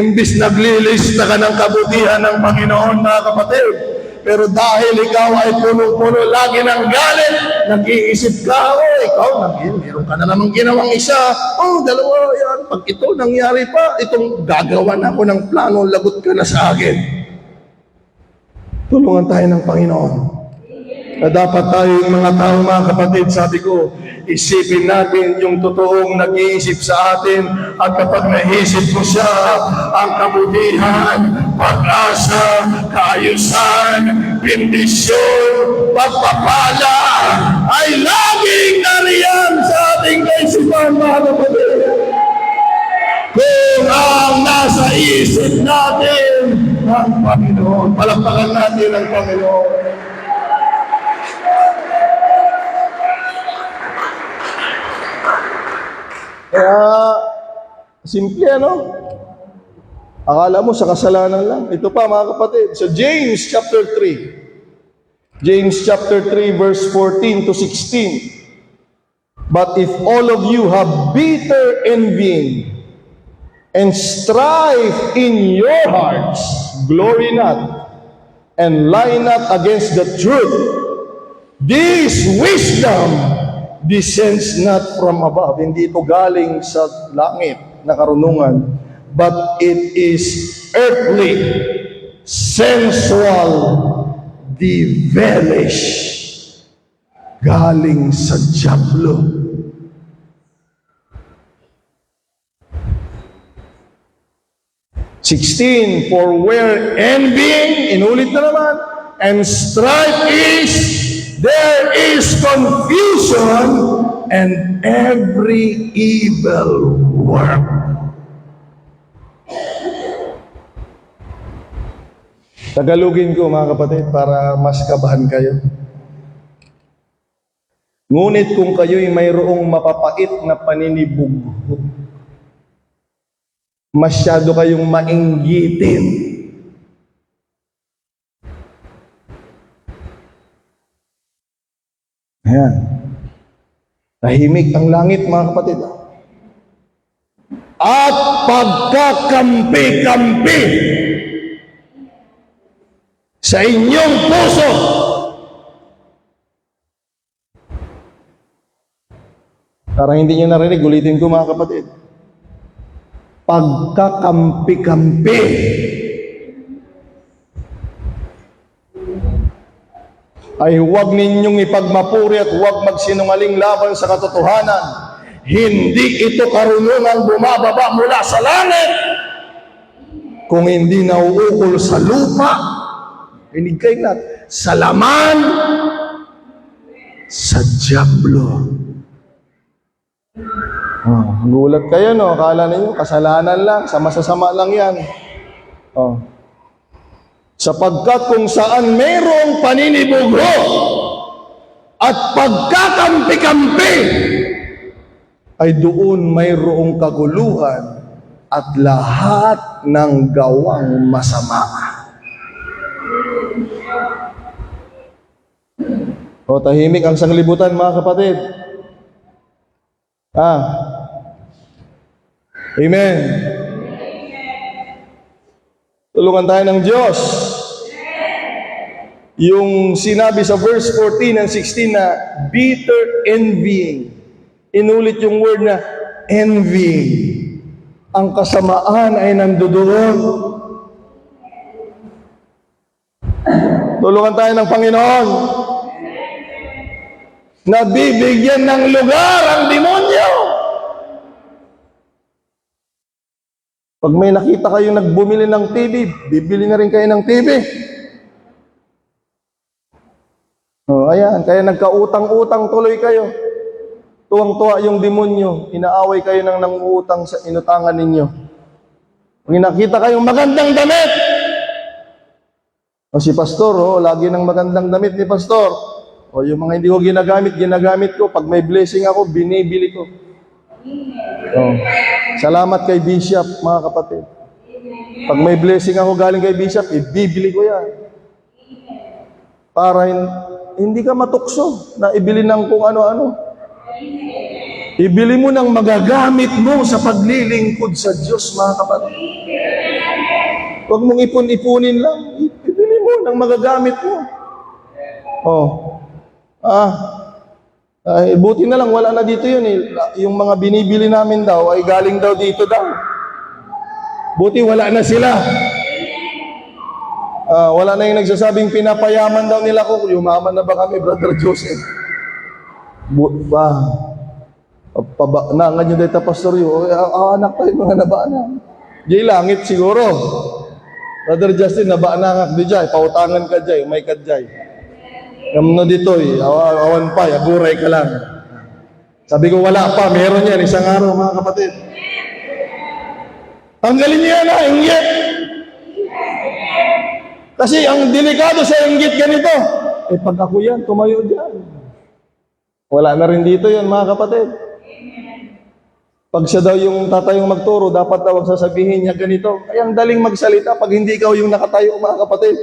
Imbis naglilista ka ng kabutihan ng Panginoon, mga kapatid, pero dahil ikaw ay puno-puno lagi ng galit, nag-iisip ka, ikaw, meron ka na namang ginawang isa, dalawa, yan, pag ito nangyari pa, itong gagawan ako ng plano, lagot ka na sa akin. Tulungan tayo ng Panginoon. Na dapat tayong mga tao, mga kapatid, sabi ko, isipin natin yung totoong nag-iisip sa atin, at kapag naisip mo siya, ang kabutihan, pag-asa, kaayusan, bendisyon, pagpapala, ay laging nariyan sa ating kaisipan, mga kapatid. Kung ang nasa isip natin, ang Panginoon, palakpakan natin ang Panginoon. Kaya, simple ano? Akala mo sa kasalanan lang. Ito pa, mga kapatid, sa James chapter 3. James chapter 3 verse 14 to 16. But if all of you have bitter envying and strife in your hearts, glory not, and lie not against the truth, this wisdom descends not from above. Hindi ito galing sa langit na karunungan, but it is earthly, sensual, devilish, galing sa dyablo. (16) For where envying, inulit na naman, and strife is, there is confusion and every evil work. Tagalogin ko, mga kapatid, para mas kabahan kayo. Ngunit kung kayo'y mayroong mapapait na paninibug, masyado kayong mainggitin, ayan. Tahimik ang langit, mga kapatid. At pagkakampi-kampi sa inyong puso. Parang hindi nyo narinig, ulitin ko, mga kapatid. Pagkakampi-kampi. Ay huwag ninyong ipagmapuri at huwag magsinungaling laban sa katotohanan. Hindi ito karunungan bumababa mula sa langit, kung hindi nauukol sa lupa, hinig kayo natin, sa laman, sa dyablo. Gulat kayo, no? Akala ninyo, kasalanan lang, sama-sasama lang yan. Sapagkat kung saan mayroong paninibugho at pagkakampi-kampi, ay doon mayroong kaguluhan at lahat ng gawang masama. Tahimik ang sanglibutan, mga kapatid. Amen. Tulungan tayo ng Diyos. Yung sinabi sa verse 14 and 16 na bitter envying. Inulit yung word na envying. Ang kasamaan ay nandoon. Tulungan tayo ng Panginoon. Nabibigyan ng lugar ang demonyo. Pag may nakita kayong nagbumili ng TV, bibili na rin kayo ng TV. Ayan, kaya nagkautang-utang tuloy kayo. Tuwang-tuwa yung demonyo, inaaway kayo ng nanguutang sa inutangan ninyo. Pag nakita kayong magandang damit, si pastor, lagi ng magandang damit ni pastor. Yung mga hindi ko ginagamit ko. Pag may blessing ako, binibili ko. Salamat kay Bishop, mga kapatid. Pag may blessing ako galing kay Bishop, ibibili ko yan. para hindi ka matukso na ibili ng kung ano-ano. Ibili mo ng magagamit mo sa paglilingkod sa Diyos, mga kapatid. Huwag mong ipon-ipunin lang. Ibili mo ng magagamit mo. Buti na lang, wala na dito yun eh. Yung mga binibili namin daw ay galing daw dito daw. Buti wala na sila. Wala na yung nagsasabing pinapayaman daw nila ko. Yumaman na ba kami, Brother Joseph? Naangan nyo dito, Pastor Yu. Anak pa yung mga nabaanan. Di langit siguro. Brother Justin, nabaanangak di jay. Pautangan ka jay, may ka jay. Kamno dito eh, awan pa, aguray ka lang. Sabi ko, wala pa, meron yan, isang araw mga kapatid. Tanggalin niyo yan, inggit. Kasi ang delikado sa inggit ganito. Pag ako yan, tumayo dyan. Wala na rin dito yan, mga kapatid. Pag siya daw yung tatayong magturo, dapat daw sasabihin niya ganito. Ay, ang daling magsalita pag hindi ikaw yung nakatayo, mga kapatid.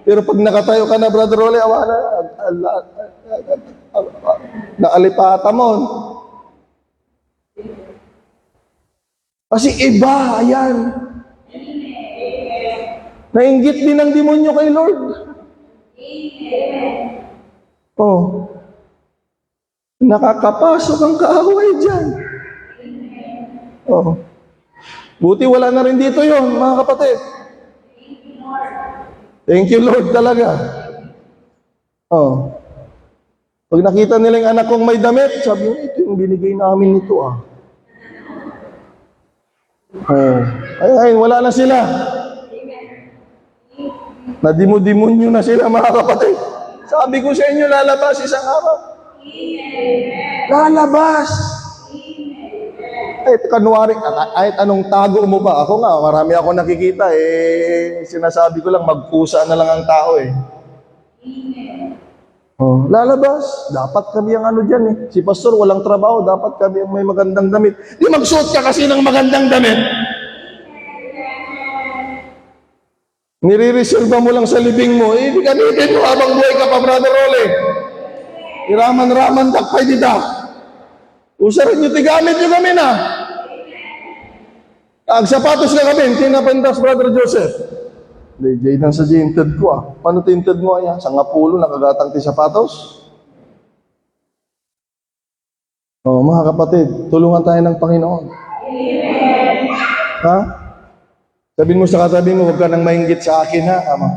Pero pag nakatayo ka na, Brother Rolly, naalipata mo. Kasi iba, ayan. Nainggit din ng demonyo kay Lord. Nakakapasok ang kaaway dyan. Buti wala na rin dito yon, mga kapatid. Thank you, Lord, talaga. Pag nakita nila yung anak kong may damit, sabi mo, ito yung binigay namin nito, Ay, wala na sila. Nadimo-demonyo na sila, mga kapatid. Sabi ko sa inyo, lalabas isang araw. Lalabas. Kanwari, kahit anong tago mo ba? Ako nga, marami ako nakikita, sinasabi ko lang, magpusa na lang ang tao, lalabas. Dapat kami ang ano dyan, Si Pastor, walang trabaho, dapat kami ang may magandang damit. Di magsuot ka kasi ng magandang damit. Nire-reserve mo lang sa libing mo, gamitin mo habang buhay ka pa, Brother Rolly. Iraman-raman takpay dita. Usarin nyo, tigamit nyo kami na. Ang sapatos na kami, tinapandas, Brother Joseph. Jay nang sa tinted ko, Paano tinted mo, Sa ngapulo, nakagatang ti sapatos? Mga kapatid, tulungan tayo ng Panginoon. Sabihin mo sa katabi mo, huwag ka nang mainggit sa akin, Ama.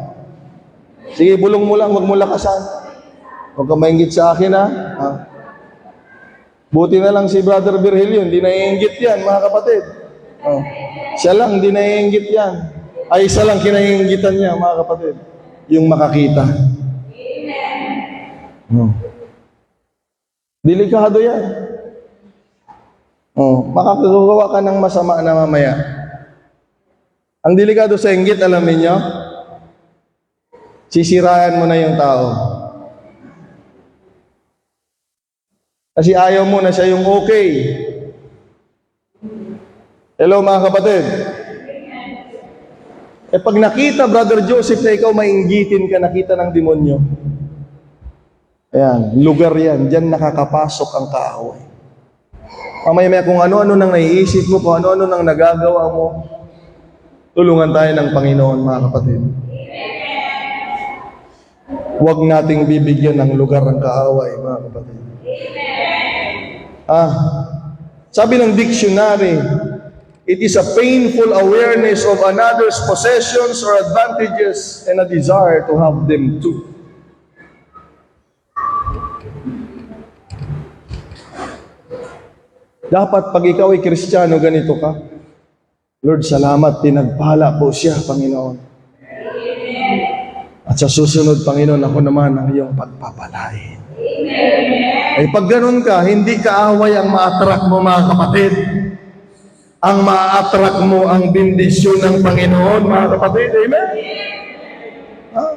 Sige, bulong mo lang, huwag mo lakasan. Huwag ka mainggit sa akin, Buti na lang si Brother Virgilio, hindi naiinggit yan, mga kapatid. Siya lang, hindi naiinggit yan. Ay, isa lang kinaiinggitan niya, mga kapatid. Yung makakita. Delikado yan. Makakagawa ka ng masama na mamaya. Ang delikado sa inggit, alam niyo, sisiraan mo na yung tao. Kasi ayaw mo na siya yung okay. Hello, mga kapatid. Pag nakita, Brother Joseph, na ikaw mainggitin ka, nakita ng demonyo. Ayan, lugar yan. Diyan nakakapasok ang kaaway. Mamaya kung ano-ano nang naiisip mo, kung ano-ano nang nagagawa mo, tulungan tayo ng Panginoon, mga kapatid. Huwag nating bibigyan ng lugar ang kaaway, mga kapatid. Sabi ng dictionary, it is a painful awareness of another's possessions or advantages and a desire to have them too. Dapat pag ikaw ay Kristiyano, ganito ka. Lord, salamat, pinagpala po siya, Panginoon. At sa susunod, Panginoon, ako naman ang iyong pagpapalain. Ay pag ganun ka, hindi kaaway ang ma-attract mo, mga kapatid. Ang ma-attract mo ang bendisyon ng Panginoon, mga kapatid. Amen?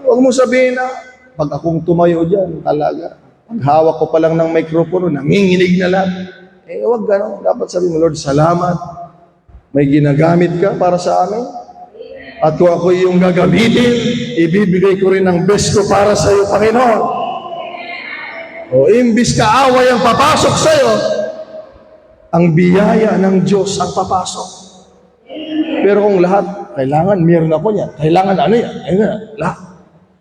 Huwag mo sabihin na, pag akong tumayo dyan, talaga, pag hawak ko pa lang ng mikropono, nanginginig na lang. Huwag ganun. Dapat sabihin mo, Lord, salamat. May ginagamit ka para sa amin. At kung ako yung gagamitin, ibibigay ko rin ang best ko para sa iyo, Panginoon. O imbis kaaway ang papasok sa iyo, ang biyaya ng Diyos ang papasok. Pero kung lahat, kailangan meron ako niya, kailangan ano yan,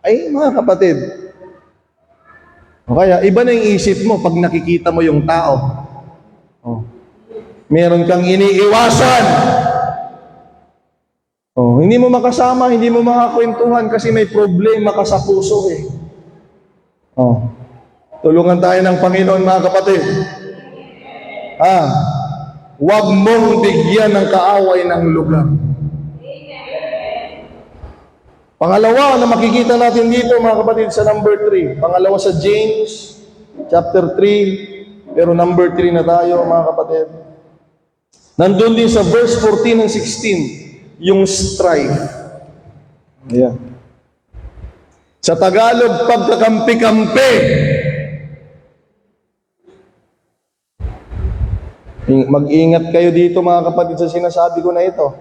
ay mga kapatid, o kaya iba na yung isip mo pag nakikita mo yung tao. Meron kang iniiwasan. Hindi mo makasama, hindi mo makakwentuhan kasi may problema ka sa puso eh. Tulungan tayo ng Panginoon, mga kapatid. Huwag mong bigyan ng kaaway ng lugar. Pangalawa na makikita natin dito, mga kapatid, sa number 3. Pangalawa sa James, chapter 3. Pero number 3 na tayo, mga kapatid. Nandun din sa verse 14 and 16. Yung strife. Ayan. Sa Tagalog, pagkakampi-kampi. Mag-ingat kayo dito, mga kapatid, sa sinasabi ko na ito.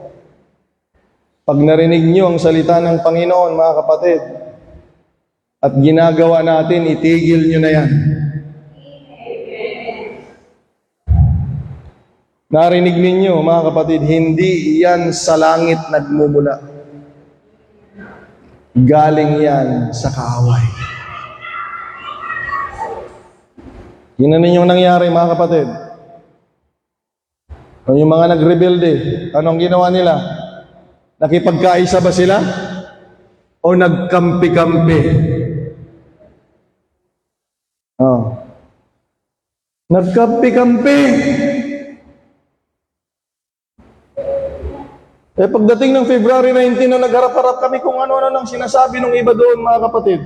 Pag narinig nyo ang salita ng Panginoon, mga kapatid, at ginagawa natin, itigil nyo na yan. Narinig ninyo, mga kapatid, hindi yan sa langit nagmumula. Galing yan sa kaaway. Yun na ninyong nangyari, mga kapatid. Yung mga nagrebelde, anong ginawa nila? Nakipagkaisa ba sila? O nagkampi-kampi? Nagkampi-kampi. Pagdating ng February 19, nung nagharap-harap kami kung ano-ano nang sinasabi ng iba doon, mga kapatid.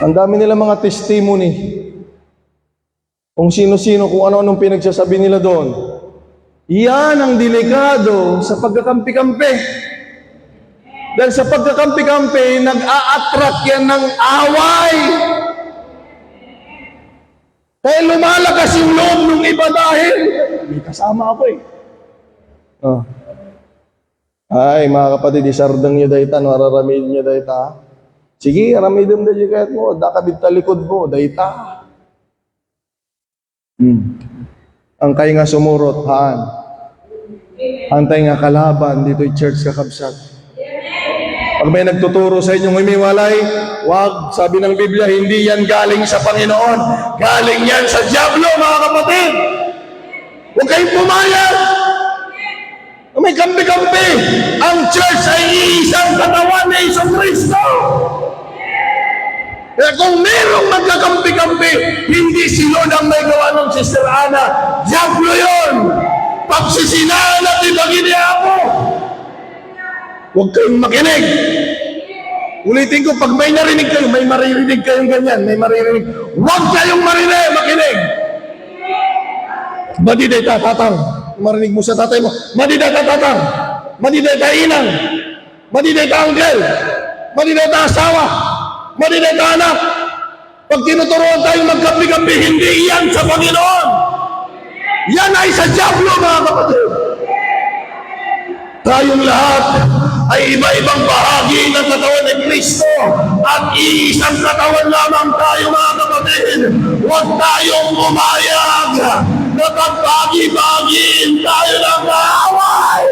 Ang dami nila mga testimony. Kung sino-sino, kung ano-anong pinagsasabi nila doon. Yan ang delikado sa pagkakampi-kampi. Dahil sa pagkakampi-kampi, nag-a-attract yan ng away. Kaya lumalakas yung loob ng iba dahil may kasama ako eh. Ay, mga kapatid, isardang nyo dayta, nararamid nyo dayta. Sige, aramidom da kahit mo, dakabit talikod mo, dayta. Ang kay nga sumurot, haan. Antay nga kalaban, dito'y church kakabsat. Pag may nagtuturo sa inyong humiwalay, wag, sabi ng Biblia, hindi yan galing sa Panginoon. Galing yan sa dyablo, mga kapatid. Huwag kayong pumayag. May kampi-kampi. Ang church ay iisang katawan ni Jesucristo. Kaya kung merong magkakampi-kampi, hindi si Lord ang may gawa ng Sister Ana. Diablo yun. Pagsisinaan natin pag-iniya ako. Huwag kayong makinig. Ulitin ko, pag may narinig kayo, may maririnig kayong ganyan, may maririnig. Huwag kayong makinig. Madiday tatang. Marinig mo sa tatay mo, madiday tatang, madiday inang, madiday uncle, madiday asawa, madiday anak. Pag tinuturuan tayong magkampi-kampi, hindi yan sa Panginoon. Yan ay sa dyablo, mga kapatid. Tayong lahat ay iba-ibang bahagi ng katawan ni Kristo at iisang katawan lamang tayo, mga kapatid. Huwag tayong umayag na pagbagi-bagiin tayo ng kaaway.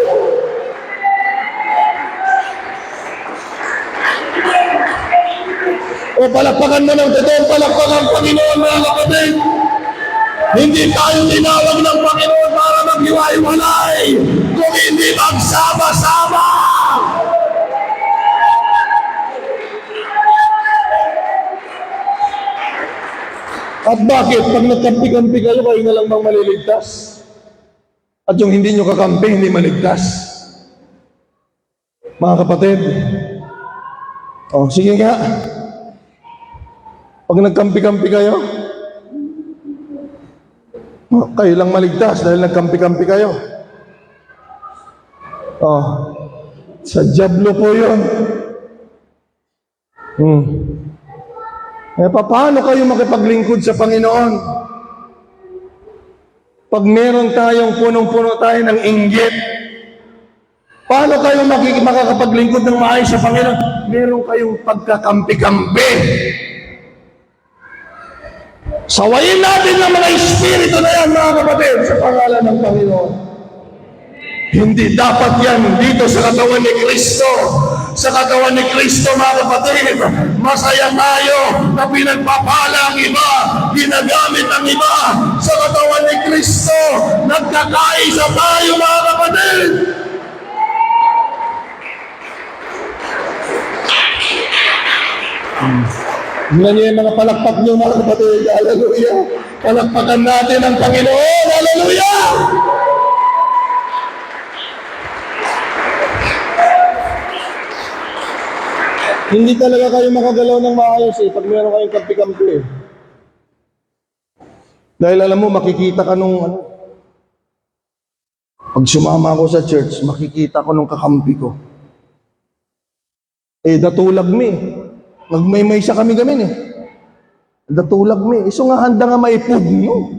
O palakpakan mo ng totoong palakpakan, Panginoon, mga kapatid. Hindi tayo tinawag ng Panginoon para maghiwa-hiwalay, kung hindi magsama-sama. At bakit? Pag nagkampi-kampi kayo, kayo na lang bang maliligtas? At yung hindi nyo kakampi, hindi maligtas? Mga kapatid, sige nga. Pag nagkampi-kampi kayo, kayo lang maligtas dahil nagkampi-kampi kayo. Sa dyablo po yun. Paano kayo makipaglingkod sa Panginoon? Pag meron tayong punong-puno tayo ng inggit, Paano kayo makakapaglingkod ng maayos sa Panginoon? Meron kayong pagkakampi-kampi. Sawayin natin ng mga espiritu na yan, mga kapatid, sa pangalan ng Panginoon. Hindi dapat yan dito sa katawan ni Kristo. Sa katawan ni Kristo, mga kapatid, masaya tayo na pinagpapala ang iba, ginagamit ang iba. Sa katawan ni Kristo, nagkakaisa tayo, mga kapatid. Tingnan niyo yung mga palakpak niyo, mga kapatid. Hallelujah. Palakpakan natin ang Panginoon. Hallelujah. Hindi talaga kayo makagalaw ng maayos pag meron kayong kampi-kampi Dahil alam mo, makikita ka nung pag sumama ako sa church, makikita ko nung kakampi ko. Datulag mi. Nagmay-maysa kami gamin Datulag mi. So nga handa nga may pudno.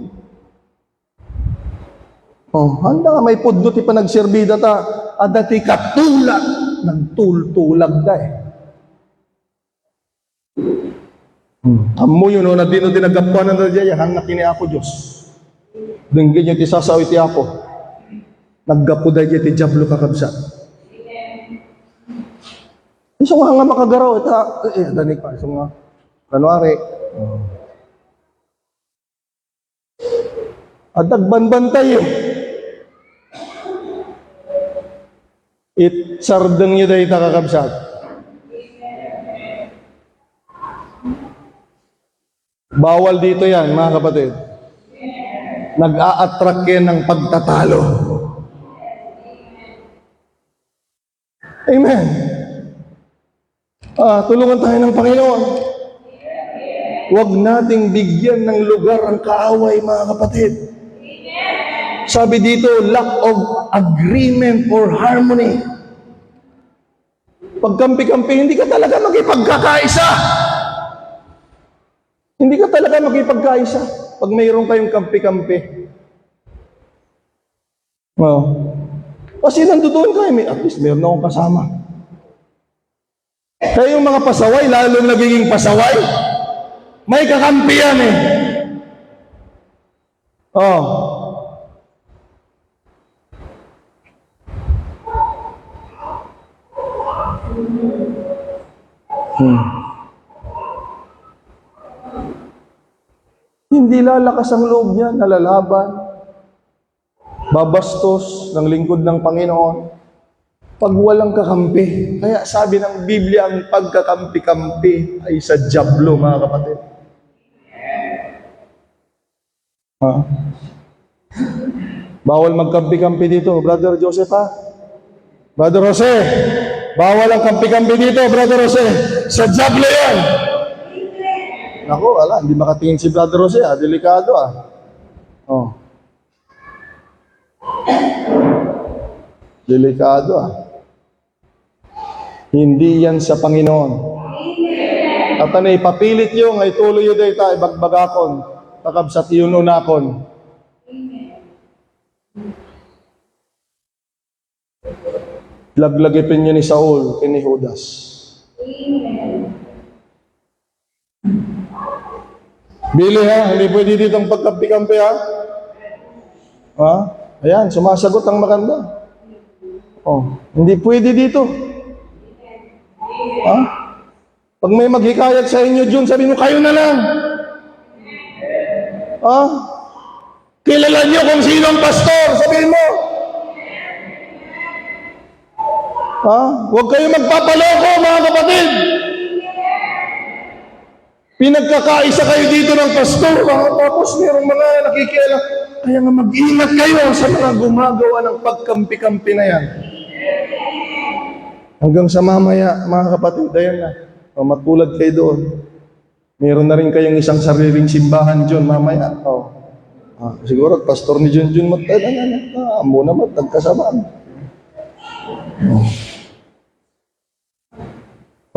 Handa nga may pudno ti pa nagserbida ta. Adati katulad. Nagtultulag da Amo yun, na dino dinagapuan na dyan, hangak kini ako Diyos. Denggin nyo ti sasawi ti ako. Naggapo da dyan ti jablo kakabsat. Iso nga nga makagaraw, danig pa, iso nga, kanwari. Adagbanbantay yun. Sardeng nyo dahi kakabsat. Bawal dito yan, mga kapatid. Nag-a-attract yan ng pagtatalo. Amen. Tulungan tayo ng Panginoon. Huwag nating bigyan ng lugar ang kaaway, mga kapatid. Sabi dito, lack of agreement or harmony. Pag kampi-kampi, hindi ka talaga magipagkakaisa. Hindi ka talaga magipagkaisa pag mayroon kayong kampi-kampi. Kasi nandoon kayo, at least mayroon akong kasama. Kaya yung mga pasaway, lalong nagiging pasaway, may kakampi yan Hindi lalakas ang loob niya, nalalaban, babastos ng lingkod ng Panginoon, pag walang kakampi. Kaya sabi ng Biblia, ang pagkakampi-kampi ay sa dyablo, mga kapatid. Bawal magkampi-kampi dito, Brother Joseph Brother Jose, bawal ang kampi-kampi dito, Brother Jose. Sa dyablo yan. Ako, hindi makatingin si Brother Jose, delikado Delikado Hindi yan sa Panginoon. At ipapilit yung ay tuloy yun day tayo, bagbagakon, takabsat yun unakon. Laglagipin niyo ni Saul, kini Judas. Bili hindi pwede dito ang pagkampi-kampi Ayan, sumasagot ang maganda. Hindi pwede dito. Pag may maghikayat sa inyo dyan, sabi mo, kayo na lang. Kilala niyo kung sino ang pastor, sabihin mo. Huwag kayo magpapaloko, mga kapatid. Pinagkakaisa kayo dito ng pastor, tapos mayroong mga nakikialam. Kaya nga mag-ingat kayo sa mga gumagawa ng pagkampi-kampi na yan. Hanggang sa mamaya, mga kapatid, ayan na. Matulad kayo doon. Meron na rin kayong isang sariling simbahan dyan mamaya. Siguro, pastor ni Junjun amo naman, tagkasamaan.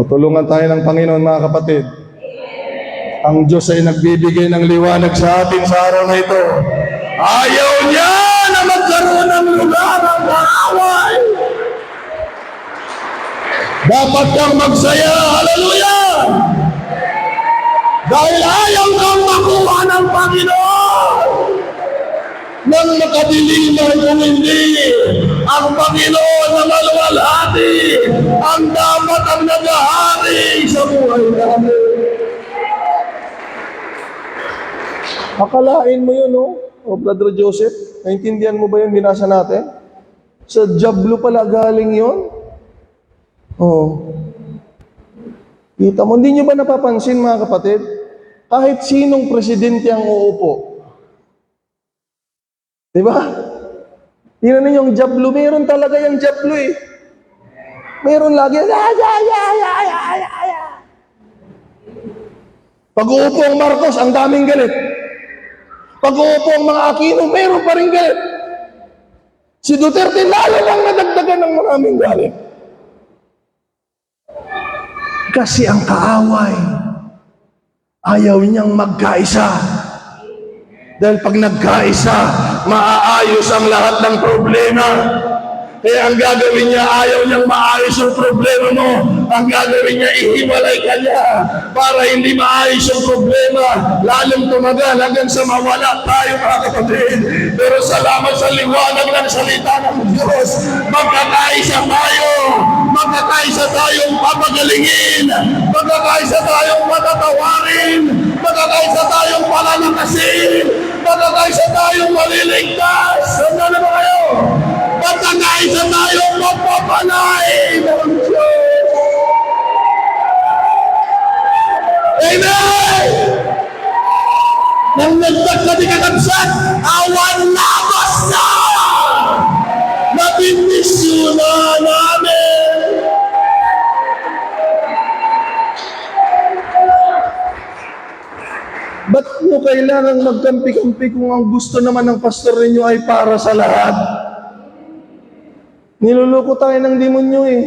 Tulungan tayo ng Panginoon, mga kapatid. Ang Diyos ay nagbibigay ng liwanag sa atin sa araw na ito. Ayaw niya na magkaroon ng lugar ang kaaway. Dapat kang magsaya. Hallelujah! Dahil ayaw kang makuha ng Panginoon nang makadiliman kung hindi ang Panginoon na maluwalhati ang dapat ang nag-ahari sa buhay namin. Akalain mo yun, no? O Brother Joseph, naintindihan mo ba yun binasa natin? Sa Diablo pala galing yun? Oh. Kita mo, hindi nyo ba napapansin mga kapatid? Kahit sinong presidente ang uupo. Diba? Tingnan ninyo yung Diablo, meron talaga yung Diablo eh. Meron lagi. Pag uupo ang Marcos, ang daming galit. Pag uupo ang mga Aquino, meron pa rin galit. Si Duterte, lalo lang nadagdagan ng maraming galit. Kasi ang kaaway, ayaw niyang magkaisa. Dahil pag nagkaisa, maaayos ang lahat ng problema. Kaya ang gagawin niya, ayaw niyang maayos ang problema mo. Ang gagawin niya, ihiwalay ka niya para hindi maayos ang problema. Lalong tumagal hanggang sa mawala tayo mga kapatid. Pero salamat sa liwanag ng salita ng Diyos. Magkakaisa tayo. Magkakaisa tayong papagalingin. Magkakaisa tayong patatawarin. Magkakaisa tayong palalakasin. Magkakaisa tayong maliligtas. Saan na ba kayo? Magkakaisa tayong magpapalain ng Diyos. Amen! Nang nagdagdag kakabsat, awan labas na! Nabindisyon na namin! Ba't nyo kailangan magkampi-kampi kung ang gusto naman ng pastor ninyo ay para sa lahat? Niluloko tayo ng demonyo eh.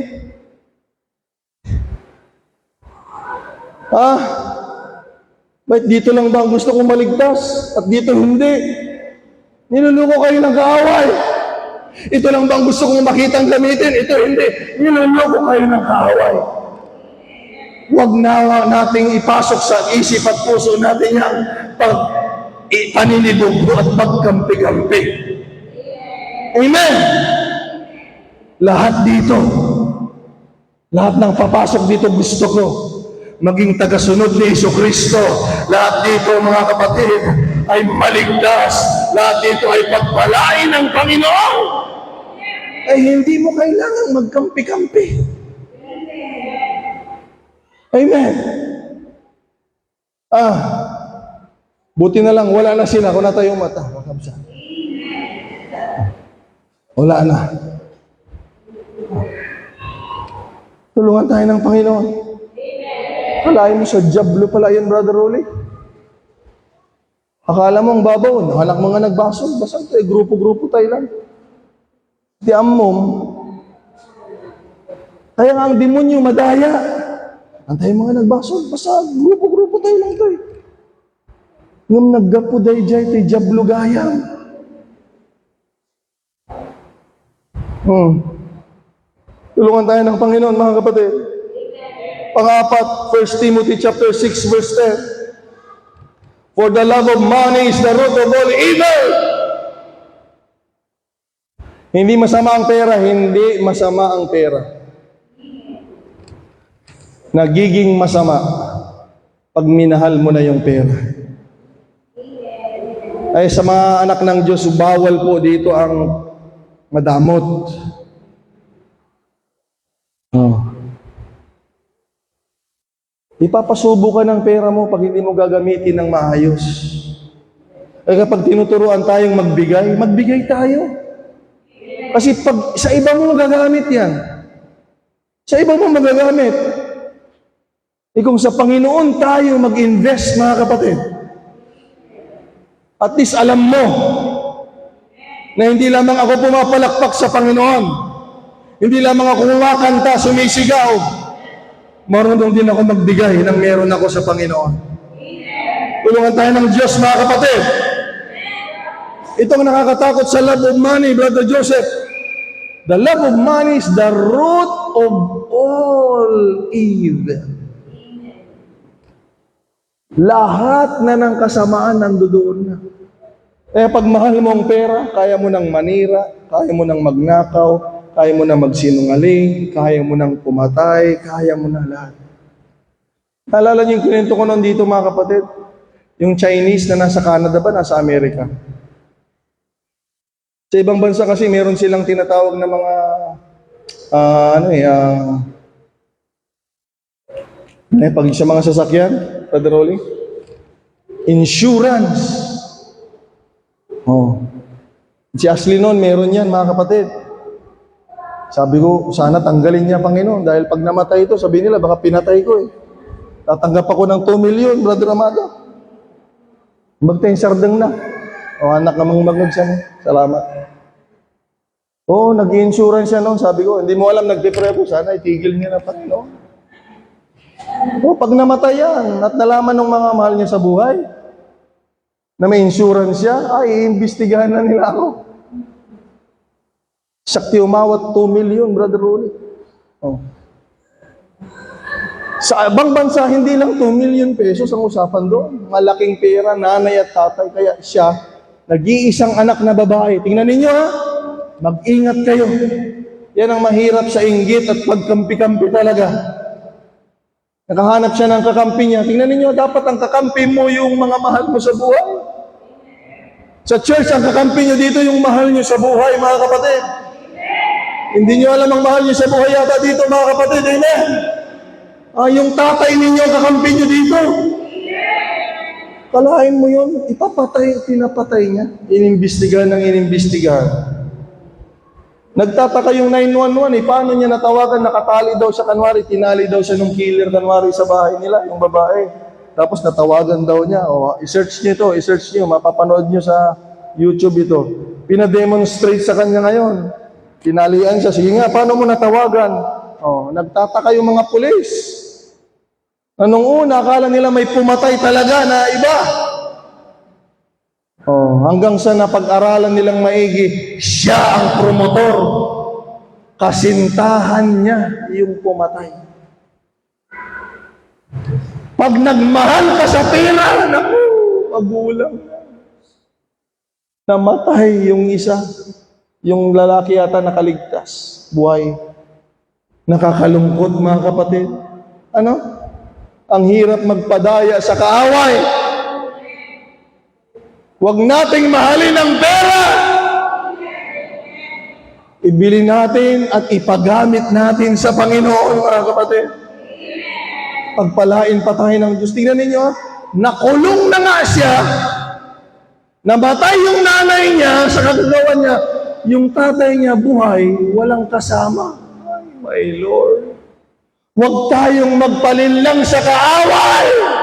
Ba't dito lang ba ang gusto kong maligtas? At dito hindi? Niluloko kayo ng kaaway. Ito lang ba ang gusto kong makitang gamitin? Ito hindi. Niluloko kayo ng kaaway. Huwag na nating ipasok sa isip at puso natin yung paninibugbo at pagkampi-kampi. Amen! Lahat dito, lahat ng papasok dito gusto ko maging tagasunod ni Jesucristo. Lahat dito mga kapatid ay maligtas. Lahat dito ay pagpalain ng Panginoon. Ay hindi mo kailangang magkampi-kampi. Amen. Buti na lang wala na sila. Kung na tayong mata. Wala na. Tulungan tayo ng Panginoon. Kalahin mo sa Diablo pala yan, Brother Rolly. Akala mo ang babaw, anak mga nagbasol, basta tayo, grupo-grupo tayo lang. Di amom. Kaya nga ang demonyo madaya. Ang tayo mga nagbasol, basta grupo-grupo tayo lang tayo. Ngam naggapo day jay, tayo Diablo gayam. Tulungan tayo ng Panginoon, mga kapatid. Pang-apat, 1 Timothy chapter 6, verse 10. For the love of money is the root of all evil. Hindi masama ang pera, hindi masama ang pera. Nagiging masama pag minahal mo na yung pera. Ay sa mga anak ng Diyos, bawal po dito ang madamot. Ipapasubo ka ng pera mo pag hindi mo gagamitin ng maayos. Ay kapag tinuturuan tayong magbigay, magbigay tayo. Kasi pag sa iba mo magagamit yan. Sa iba mo magagamit. Kung sa Panginoon tayo mag-invest, mga kapatid, at least alam mo na hindi lamang ako pumapalakpak sa Panginoon. Hindi lamang ako kumakanta, sumisigaw. Marunong din ako magbigay ng meron ako sa Panginoon. Tulungan tayo ng Diyos, mga kapatid. Itong nakakatakot sa love of money, Brother Joseph. The love of money is the root of all evil. Lahat na ng kasamaan nandoon na. Kaya pag mahal mo ang pera, kaya mo nang manira, kaya mo nang magnakaw, kaya mo nang magsinungaling, kaya mo nang pumatay, kaya mo na lahat. Naalala niyo yung kwento ko noon dito mga kapatid? Yung Chinese na nasa Canada ba, nasa Amerika? Sa ibang bansa kasi meron silang tinatawag na mga pag sa mga sasakyan, Brother Rolly, insurance. Oh. Si Ashley noon, meron yan mga kapatid. Sabi ko, sana tanggalin niya Panginoon dahil pag namatay ito, sabi nila, baka pinatay ko eh. Tatanggap ako ng 2 million, Brother Amado. Magtayong sardang na. O anak namang magnagsam. Salamat. Oo, nag-insurance siya noon. Sabi ko, hindi mo alam, nagpe-pray ko. Sana itigil niya na Panginoon. O, pag namatay yan, at nalaman ng mga mahal niya sa buhay, na may insurance siya, ay, iimbestigahan na nila ako. Sakti umawat 2 million, Brother Rolly. Oh. Sa ibang bansa, hindi lang 2 million pesos ang usapan doon. Malaking pera, nanay at tatay. Kaya siya, nag-iisang anak na babae. Tingnan ninyo ha, mag-ingat kayo. Yan ang mahirap sa inggit at pagkampi-kampi talaga. Nakahanap siya ng kakampi niya. Tingnan ninyo, dapat ang kakampi mo yung mga mahal mo sa buhay. Sa church, ang kakampi nyo dito yung mahal nyo sa buhay, mga kapatid. Hindi nyo alam ang mahal nyo sa buhay yata dito, mga kapatid. Amen. Yung tatay ninyo, kakampi nyo dito. Kalahin mo yun, ipapatay, pinapatay niya. Inimbestigahan ng inimbestigahan. Nagtataka yung 911, paano niya natawagan, nakatali daw siya, kanwari, tinali daw siya nung killer, kanwari, sa bahay nila, yung babae. Tapos natawagan daw niya, i-search niyo ito, i-search niyo, mapapanood niyo sa YouTube ito. Pinademonstrate sa kanya ngayon. Tinalian siya, sige nga, paano mo natawagan? Nagtataka yung mga pulis. Anong una, akala nila may pumatay talaga na iba. Hanggang sa napag-aralan nilang maigi, siya ang promotor. Kasintahan niya yung pumatay. Pag nagmahal ka sa pera, naku, magulang. Namatay yung isa. Yung lalaki yata nakaligtas. Buhay. Nakakalungkot mga kapatid. Ang hirap magpadaya sa kaaway. Huwag nating mahalin ang pera. Ibili natin at ipagamit natin sa Panginoon, mga kapatid. Pagpalain pa tayo ng Diyos. Tingnan ninyo, nakulong na nga siya. Namatay yung nanay niya sa kagagawan niya. Yung tatay niya buhay, walang kasama. Ay, my Lord. Huwag tayong magpalinlang sa kaaway.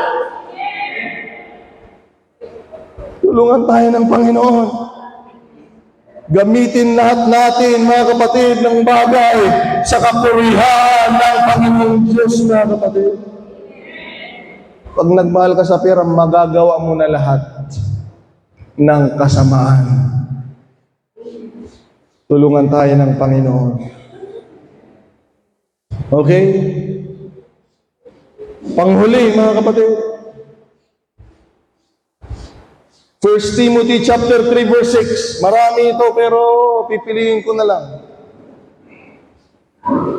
Tulungan tayo ng Panginoon. Gamitin lahat natin, mga kapatid, ng bagay sa kapurihan ng Panginoong Diyos, mga kapatid. Pag nagmahal ka sa pera, magagawa mo na lahat ng kasamaan. Tulungan tayo ng Panginoon. Okay? Panghuli, mga kapatid. 1 Timothy chapter 3 verse 6. Marami ito pero pipiliin ko na lang.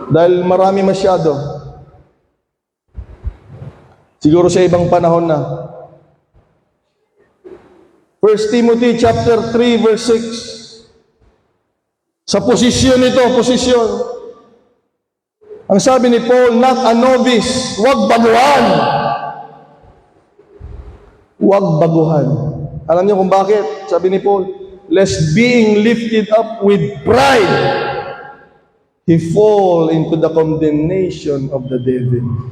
Dahil marami masyado. Siguro sa ibang panahon na. 1 Timothy chapter 3 verse 6. Sa posisyon ito, posisyon. Ang sabi ni Paul, not a novice, huwag baguhan. Huwag baguhan. Alam niyo kung bakit? Sabi ni Paul, lest being lifted up with pride, he fall into the condemnation of the devil.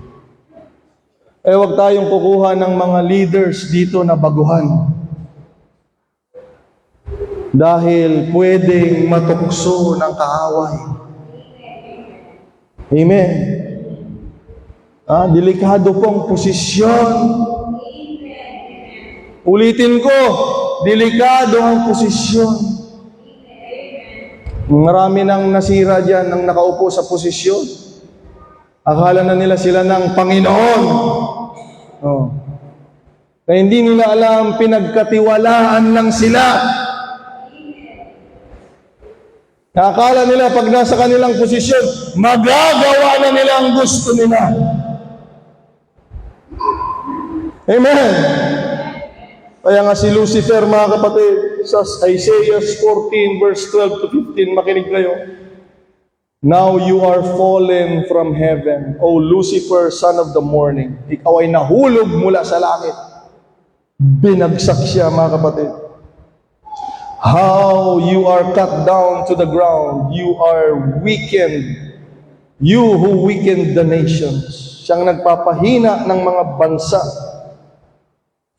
Huwag tayong kukuha ng mga leaders dito na baguhan. Dahil pwedeng matukso ng kaaway. Amen. Delikado pong posisyon. Ulitin ko, delikado ang posisyon. Marami nang nasira dyan nang nakaupo sa posisyon. Akala na nila sila ng Panginoon. Oh. Na hindi nila alam, pinagkatiwalaan lang sila. Akala nila pag nasa kanilang posisyon, magagawa na nila ang gusto nila. Amen. Kaya nga si Lucifer, mga kapatid, sa Isaiah 14 verse 12 to 15, makinig kayo. Now you are fallen from heaven, O Lucifer, son of the morning. Ikaw ay nahulog mula sa langit. Binagsak siya, mga kapatid. How you are cut down to the ground. You are weakened. You who weakened the nations. Siyang nagpapahina ng mga bansa.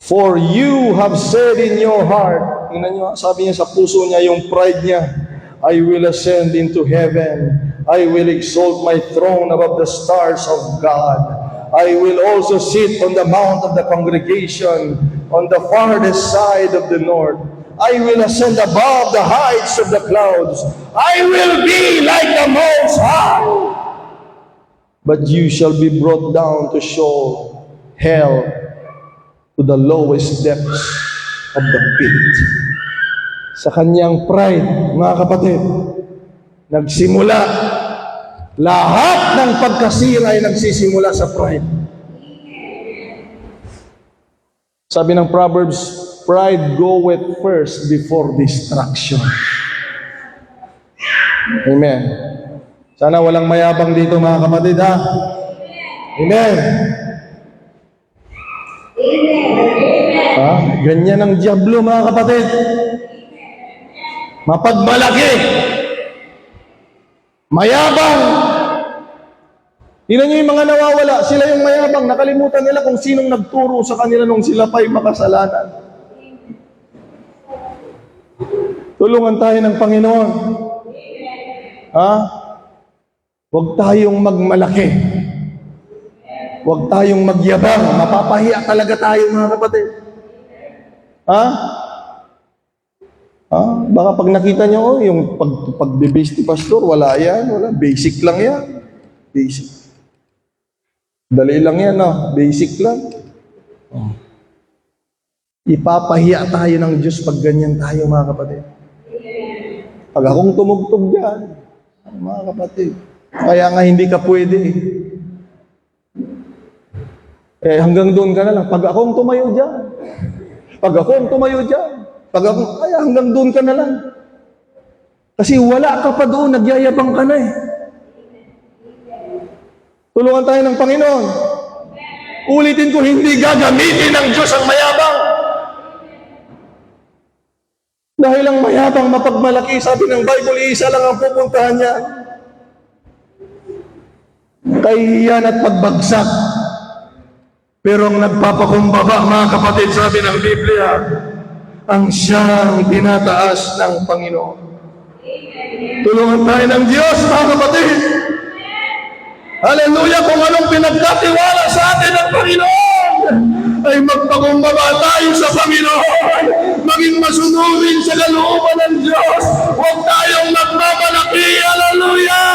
For you have said in your heart, tingnan nyo, sabi niya sa puso niya, yung pride niya, I will ascend into heaven. I will exalt my throne above the stars of God. I will also sit on the mount of the congregation on the farthest side of the north. I will ascend above the heights of the clouds. I will be like the Most High. But you shall be brought down to Sheol, hell, to the lowest depths of the pit. Sa kanyang pride, mga kapatid, nagsimula. Lahat ng pagkasira ay nagsisimula sa pride. Sabi ng Proverbs, pride goeth first before destruction. Amen. Sana walang mayabang dito, mga kapatid, ha? Amen. Ha? Ganyan ang diablo, mga kapatid. Mapagmalaki. Mayabang. Tingnan nyo yung mga nawawala. Sila yung mayabang. Nakalimutan nila kung sinong nagturo sa kanila nung sila pa'y makasalanan. Tulungan tayo ng Panginoon. Ha? Huwag tayong magmalaki. Huwag tayong magyabang. Mapapahiya talaga tayo, mga kapatid. Ha? Ha? Baka pag nakita nyo, yung pag-base ni pastor, wala yan. Wala. Basic lang yan. Basic. Dali lang yan, no? Basic lang. Oh. Ipapahiya tayo ng Diyos pag ganyan tayo, mga kapatid. Pag akong tumugtog dyan, mga kapatid, kaya nga hindi ka pwede. Hanggang doon ka na lang. Pag akong tumayo dyan, kaya hanggang doon ka na lang. Kasi wala ka pa doon, nagyayabang ka na eh. Tulungan tayo ng Panginoon. Ulitin ko, hindi gagamitin ng Diyos ang mayabang. Dahil ang mayabang mapagmalaki, sabi ng Bible, isa lang ang pupuntahan niya. Kahihiyan at pagbagsak. Pero ang nagpapakumbaba, mga kapatid, sabi ng Biblia, ang siyang tinataas ng Panginoon. Tulungan tayo ng Diyos, mga kapatid. Hallelujah! Kung anong pinagkatiwala sa atin ng Panginoon, ay magpakumbaba tayo sa Panginoon. Maging masunurin sa kalooban ng Diyos. Huwag tayong magmamalaki. Hallelujah!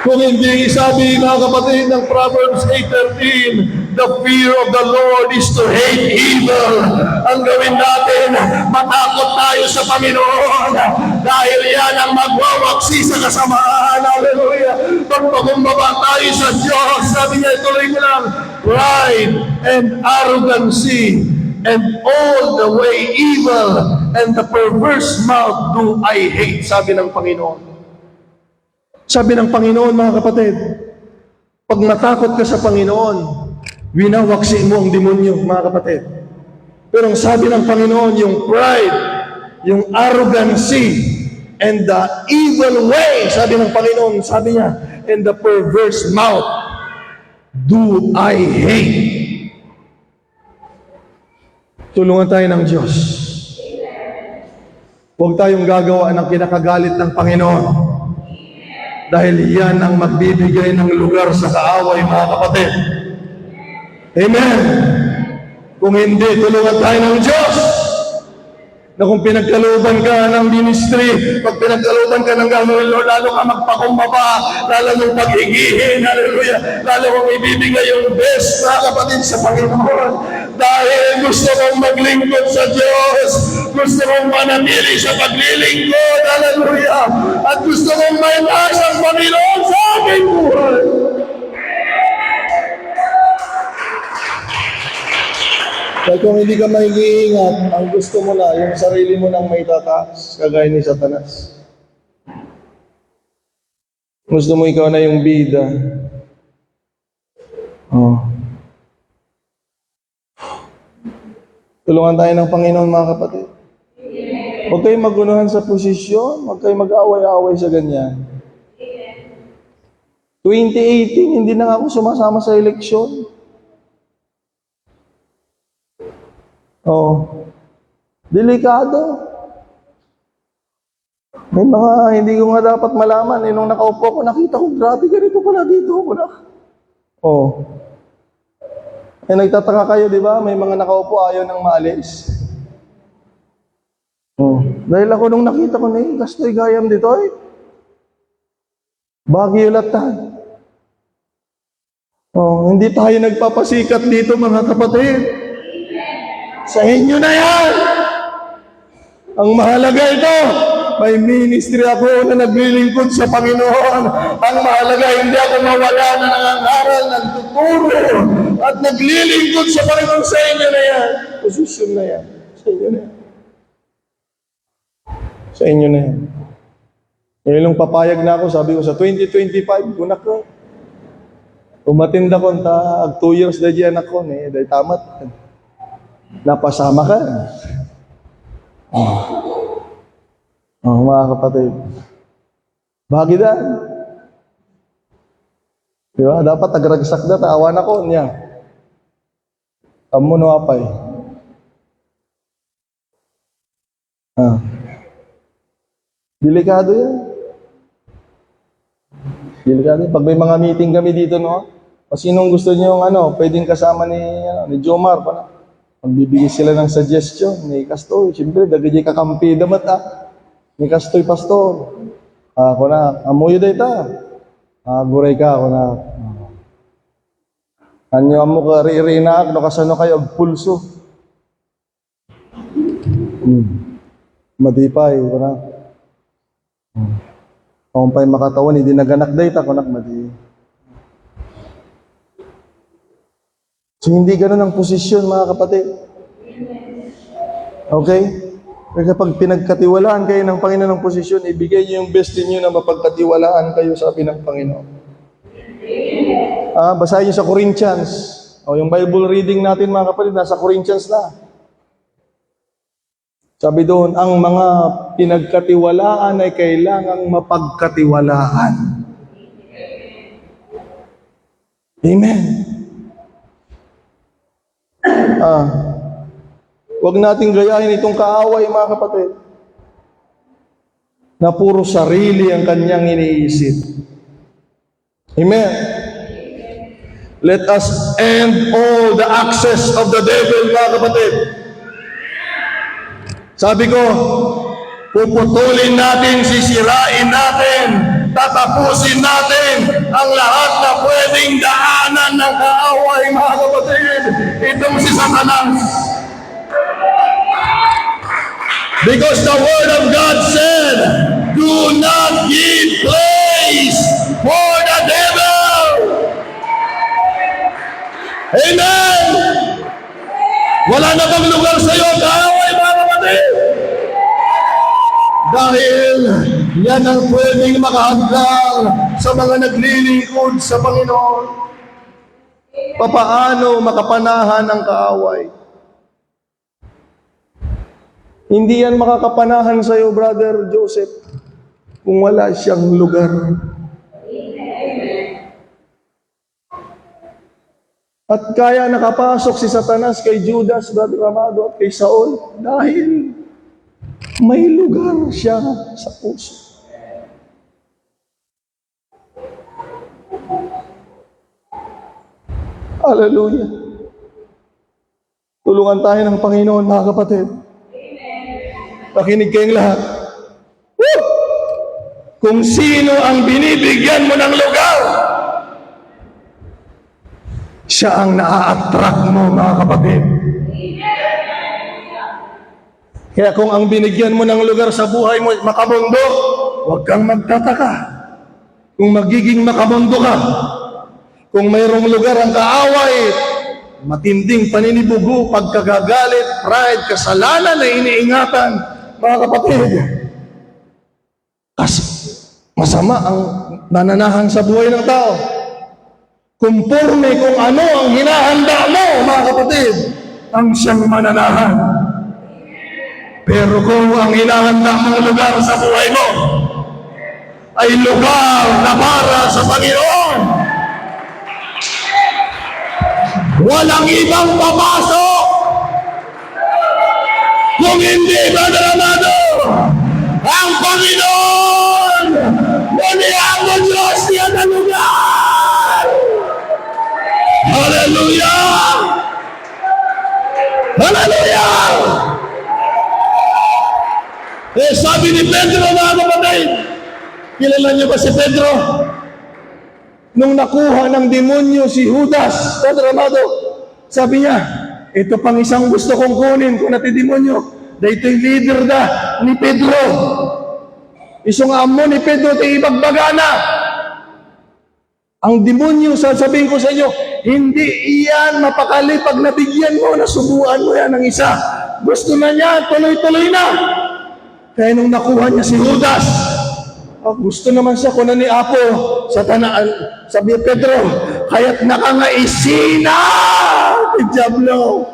Kung hindi, sabi mga kapatid ng Proverbs 8:13, the fear of the Lord is to hate evil. Ang gawin natin, matakot tayo sa Panginoon dahil yan ang magwawaksi sa kasamaan. Hallelujah! Pagpakumbaba tayo sa Diyos, sabi niya, ituloy ko lang, pride and arrogancy and all the way evil and the perverse mouth do I hate, sabi ng Panginoon. Sabi ng Panginoon, mga kapatid, pag natakot ka sa Panginoon, winawaksi mo ang demonyo, mga kapatid. Pero ang sabi ng Panginoon, yung pride, yung arrogancy, and the evil way, sabi ng Panginoon, sabi niya, and the perverse mouth, do I hate. Tulungan tayo ng Diyos. Huwag tayong gagawa ng kinakagalit ng Panginoon. Dahil yan ang magbibigay ng lugar sa kaaway, mga kapatid. Amen. Kung hindi, tulungan tayo ng Diyos. Na kung pinagkalooban ka ng ministry, pag pinagkalooban ka ng gano'n, lalo ka magpakumbaba, lalo mong pag-igihin, hallelujah, lalo mong ibibigay yung best, mga kapatid, sa Panginoon. Dahil gusto mong maglingkod sa Diyos, gusto mong manatili sa paglilingkod, hallelujah, at gusto mong may taas ang Panginoon sa aking buhay. Dahil kung hindi ka mag-iingat, ang gusto mo na, yung sarili mo nang may tataas, kagaya ni Satanas. Gusto mo ikaw na yung bida. Oh. Tulungan tayo ng Panginoon, mga kapatid. Huwag kayong magunuhan sa posisyon, huwag kayong mag-away-away sa ganyan. 2018, hindi na ako sumasama sa eleksyon. Oh, delikado. May mga hindi ko nga dapat malaman. Nung nakaupo ako, nakita ko, grabe, ganito pala dito ako na. Oh. Eh, nagtataka kayo, di ba? May mga nakaupo, ayaw nang maalis. Oh. Dahil ako nung nakita ko na gastoy gayam dito eh. Baguio Latan. Oh, hindi tayo nagpapasikat dito, mga kapatid. Sa inyo na yan! Ang mahalaga ito, may ministry ako na naglilingkod sa Panginoon. Ang mahalaga, hindi ako mawala na nangangaral, nagtuturo, at naglilingkod sa Panginoon. Sa inyo na yan. Posisyon na yan. Sa inyo na yan. Sa inyo na yan. Ngayon nung papayag na ako, sabi ko sa 2025, kunak ko. Umatinda ko, 2 years na dyan ako, dahil tamat. Napasama ka. Mga kapatid. Bagidan. Di ba? Dapat tagragsak na, taawan ako niya. Kamu no apay. Delikado yan. Delikado yan. Pag may mga meeting kami dito, no? O sinong gusto niyo yung pwedeng kasama ni Jomar, pa magbibigay sila ng suggestion, ni Kastoy, siyempre, dagay kakampi damat ni Kastoy Pastor. Ako na, amoy data. Guray ka, ako na. Anyo amo ka ri-rinaak, no kasano kayo, pulso. Madipay, ako na. Kung pa'y makatawan, hindi naganak data, ako na, madi. So, hindi ganun ang posisyon, mga kapatid. Okay? Kaya kapag pinagkatiwalaan kayo ng Panginoon ng posisyon, ibigay niyo yung best niyo na mapagkatiwalaan kayo, sabi ng Panginoon. Basahin niyo sa Corinthians. O yung Bible reading natin, mga kapatid, nasa Corinthians na. Sabi doon, ang mga pinagkatiwalaan ay kailangang mapagkatiwalaan. Amen. Huwag nating gayahin itong kaaway, mga kapatid, na puro sarili ang kanyang iniisip. Amen. Let us end all the access of the devil, mga kapatid. Sabi ko, puputulin natin, sisirain natin, tatapusin natin ang lahat na pwedeng daanan ng kaaway, mga kapatid. Itong si Satanas. Because the Word of God said, do not give place for the devil. Amen! Wala na bang lugar sa iyo, kaaway, mga kapatid? Dahil yan ang pwedeng makahadlang sa mga naglilingkod sa Panginoon. Papaano makapanahan ang kaaway? Hindi yan makakapanahan sa iyo, Brother Joseph, kung wala siyang lugar. At kaya nakapasok si Satanas kay Judas, Brother Amado, at kay Saul, dahil may lugar siya sa puso. Hallelujah. Tulungan tayo ng Panginoon, mga kapatid. Pakinig kayong lahat. Woo! Kung sino ang binibigyan mo ng lugar, siya ang naa-attract mo, mga kapatid. Kaya kung ang binigyan mo ng lugar sa buhay mo, makamundo, huwag kang magtataka. Kung magiging makamundo ka, kung mayroong lugar ang kaaway, matinding paninibugo, pagkagagalit, pride, kasalanan na iniingatan, mga kapatid, kasi masama ang nananahan sa buhay ng tao. Kumporme kung ano ang hinahanda mo, mga kapatid, ang siyang mananahan. Pero kung ang hinahanda mong lugar sa buhay mo ay lugar na para sa Panginoon, walang ibang papasok kung hindi, Brother Amado, ang Panginoon, ngunit ang Diyos niya na lugar. Hallelujah! Hallelujah! Sabi ni Pedro, mga kapatid, kilala niyo ba si Pedro? Nung nakuha ng demonyo si Judas, Brother Amado, sabi niya, ito pang isang gusto kong kunin kung natidemonyo. Dahil ito'y leader na ni Pedro. Isong amo ni Pedro, ito'y ibagbagana. Ang demonyo, sasabihin ko sa inyo, hindi iyan mapakali pag nabigyan mo, nasubuan mo yan ng isa. Gusto na niya, tuloy-tuloy na. Kaya nung nakuha niya si Judas, gusto naman siya kunan ni Apo sa tanaan. Sabi ni Pedro, kaya't nakangaisina ni Diablo.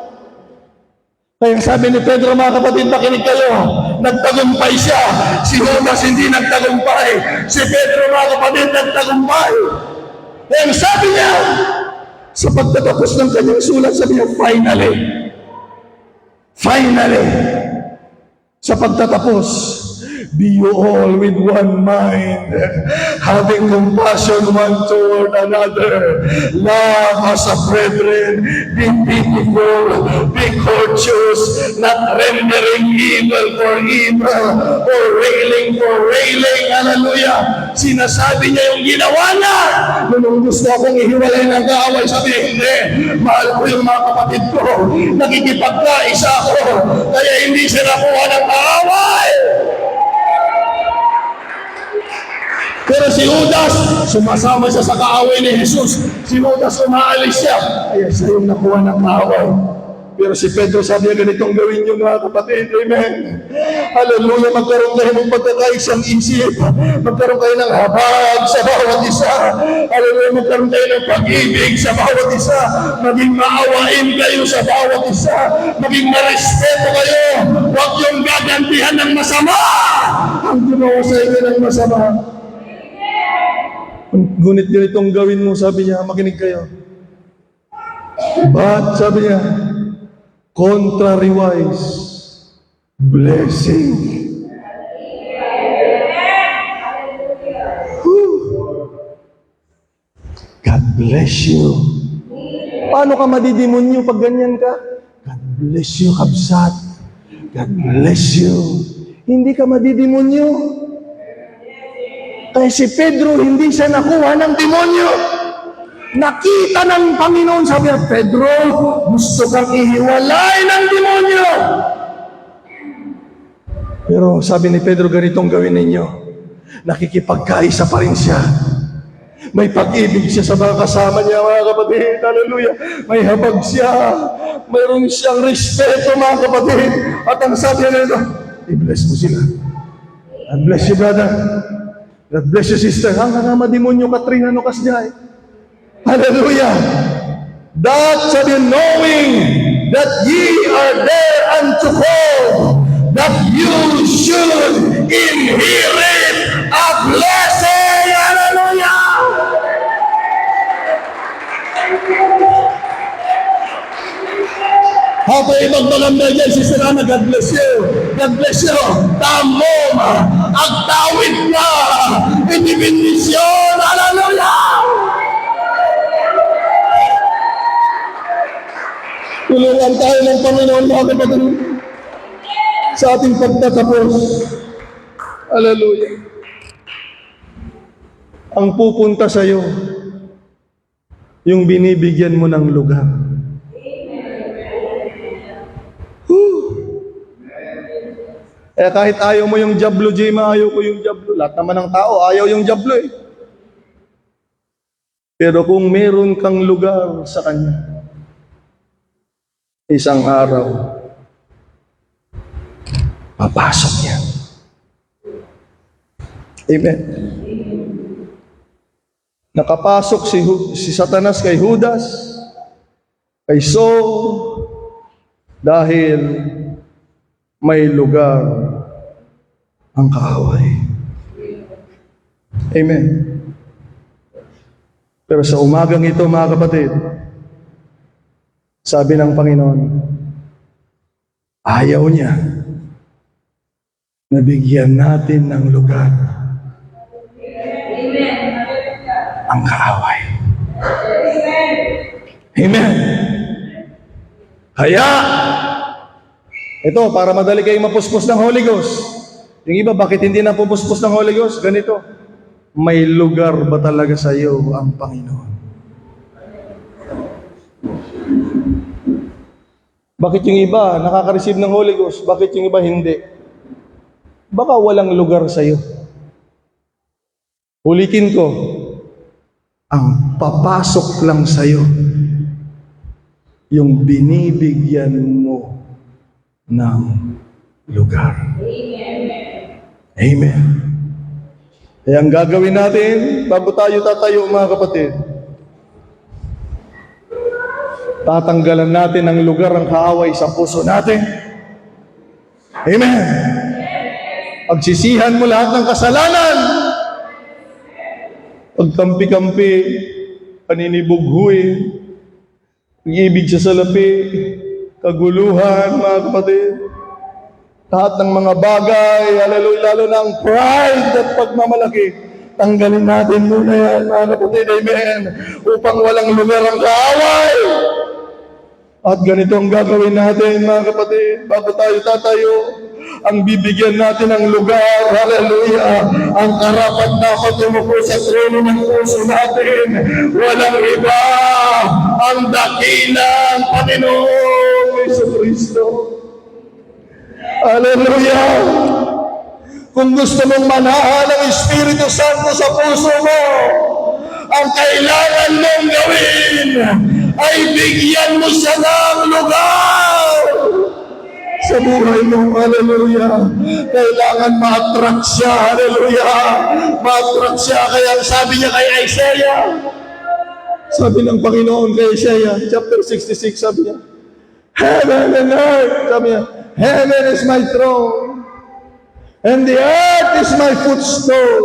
Kaya sabi ni Pedro, mga kapatid, makinig kayo, nagtagumpay siya. Si Judas hindi nagtagumpay. Si Pedro, mga kapatid, nagtagumpay. Kaya sabi niya, sa pagtatapos ng kanyang sulat, sabi niya, finally, sa pagtatapos, be you all with one mind, having compassion one toward another, love as a brethren, be pitiful, be courteous, not rendering evil for evil, or railing for railing. Hallelujah! Sinasabi niya yung ginawa niya. Nung gusto akong ihiwalay ng kaaway, sabi niya, hindi, mahal ko yung mga kapatid ko, nakikipagkaisa ako, kaya hindi siya nakuha ng kaaway. Pero si Judas, sumasama siya sa kaaway ni Jesus. Si Judas, umaalis siya. Kaya siya yung nakuha ng kaaway. Pero si Pedro, sabi niya, ganitong gawin niyo, mga kapatid. Amen. Hallelujah. Magkaroon kayo ng pagkakaisang isip. Magkaroon kayo ng habag sa bawat isa. Hallelujah. Magkaroon kayo ng pag-ibig sa bawat isa. Maging maawain kayo sa bawat isa. Maging marespeto kayo. Huwag yung gagantihan ng masama. Ang ginawa sa inyo ng masama. Ngunit ganitong gawin mo, sabi niya, makinig kayo. But, sabi niya, contrariwise, blessing. God bless you. Paano ka madidemonyo pag ganyan ka? God bless you, kabsat. God bless you. Hindi ka madidemonyo. Kaya si Pedro, hindi siya nakuha ng demonyo. Nakita ng Panginoon, sabi niya, Pedro, gusto kang ihiwalay ng demonyo. Pero sabi ni Pedro, ganitong gawin ninyo. Nakikipagkaisa pa rin siya. May pag-ibig siya sa mga kasama niya, mga kapatid. Hallelujah. May habag siya. Mayroon siyang respeto, mga kapatid. At ang sabi niya nito, i-bless mo sila. God bless you, brother. God bless you, sister. Hanggang madimonyo katring ano kas niya eh. Hallelujah. That sabi, knowing that ye are there unto call, that you should inherit a blessing. Hallelujah. Habang ibang maganda dyan, Sister Ana, God bless you. God bless you. Tamom, agtawid na, indivinisyon. Hallelujah. Tulungan tayo ng Panginoon, mga kapatid. sa ating pagtatapos. Hallelujah. Ang pupunta sa iyo, yung binibigyan mo ng lugar. Kahit ayaw mo yung jablo, Jema, ayaw ko yung jablo. Lahat naman ng tao, ayaw yung jablo eh. Pero kung meron kang lugar sa Kanya, isang araw, papasok yan. Amen. Nakapasok si Satanas kay Judas, kay Saul, dahil may lugar ang kaaway. Amen. Pero sa umagang ito, mga kapatid, sabi ng Panginoon, ayaw niya na bigyan natin ng lugar ang kaaway. Amen. Kaya, ito, para madali kayong mapuspos ng Holy Ghost. Yung iba, bakit hindi na pupuspos ng Holy Ghost? Ganito, may lugar ba talaga sa iyo ang Panginoon? Bakit yung iba nakaka-receive ng Holy Ghost? Bakit yung iba hindi? Baka walang lugar sa iyo. Ulitin ko, ang papasok lang sa iyo, yung binibigyan mo ng lugar. Amen. Kaya ang gagawin natin, bago tayo tatayo, mga kapatid, tatanggalan natin ng lugar ang kaaway sa puso natin. Amen. Pagsisihan mo lahat ng kasalanan. Pagkampi-kampi, paninibughuin, pag-ibig sa salapi, kaguluhan, mga kapatid. Lahat ng mga bagay, hallelujah, lalo na ang pride at pagmamalaki. Tanggalin natin muna yan, mga kapatid, amen. Upang walang lugar ang kaaway. At ganito ang gagawin natin, mga kapatid, bago tayo tatayo, ang bibigyan natin ng lugar, hallelujah, ang karapat dapat umupo sa trono ng puso natin. Walang iba, ang dakilang Panginoong Jesucristo. Hallelujah! Kung gusto mong manahan ang Espiritu Santo sa puso mo, ang kailangan mong gawin ay bigyan mo siya ng lugar sa buhay mo. Hallelujah! Kailangan ma-attract siya. Hallelujah! Ma-attract siya. Kaya sabi niya kay Isaiah, sabi ng Panginoon kay Isaiah, chapter 66, sabi niya, Heaven and earth, sabi niya, Heaven is my throne, and the earth is my footstool.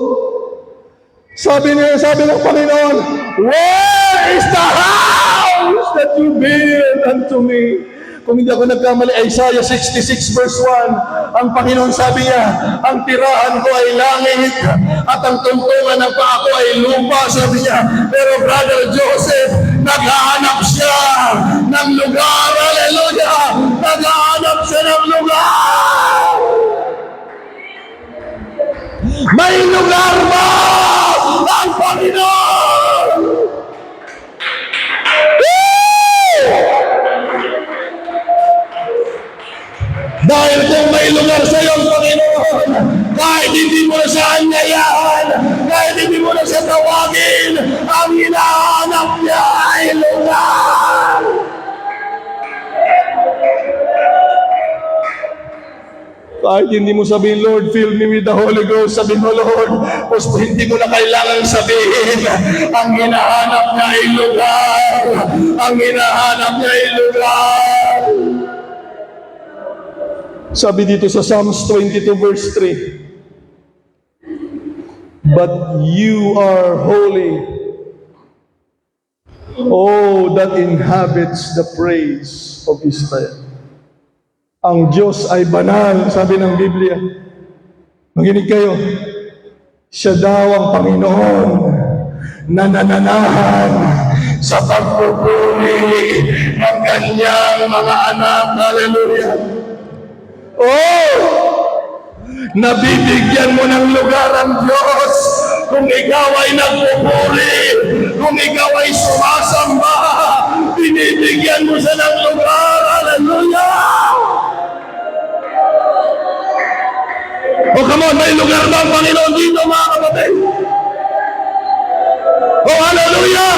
Sabi ng Panginoon, where is the house that you built unto me? Kung hindi ako nagkamali, Isaiah 66 verse 1, ang Panginoon sabi niya, ang tirahan ko ay langit, at ang tungtungan ng paa ko ay lupa, sabi niya. Pero Brother Joseph, naghahanap siya ng lugar, hallelujah, naghahanap siya ng lugar. May lugar ba ang Panginoon? Dahil kung may lugar sa iyo ang Panginoon, kahit hindi mo na siya anyayahan, kahit hindi mo na siya tawagin, ang hinahanap niya ay lugar. Kahit hindi mo sabihin, Lord, fill me with the Holy Ghost, sabihin mo, Lord, hindi mo na kailangan sabihin, ang hinahanap niya ay lugar. Ang hinahanap niya ay lugar. Sabi dito sa Psalms 22 verse 3, but you are holy, oh, that inhabits the praise of Israel. Ang Diyos ay banal, sabi ng Biblia. Makinig kayo. Siya daw ang Panginoon na nananahan sa pagpupuri ng kanyang mga anak. Hallelujah. Oh! Nabibigyan mo ng lugar ang Diyos kung ikaw ay nagpupuri, kung ikaw ay sumasamba, binibigyan mo siya ng lugar. Hallelujah! Oh, come on, may lugar ba ang Panginoon dito, mga kapatid? Oh, hallelujah!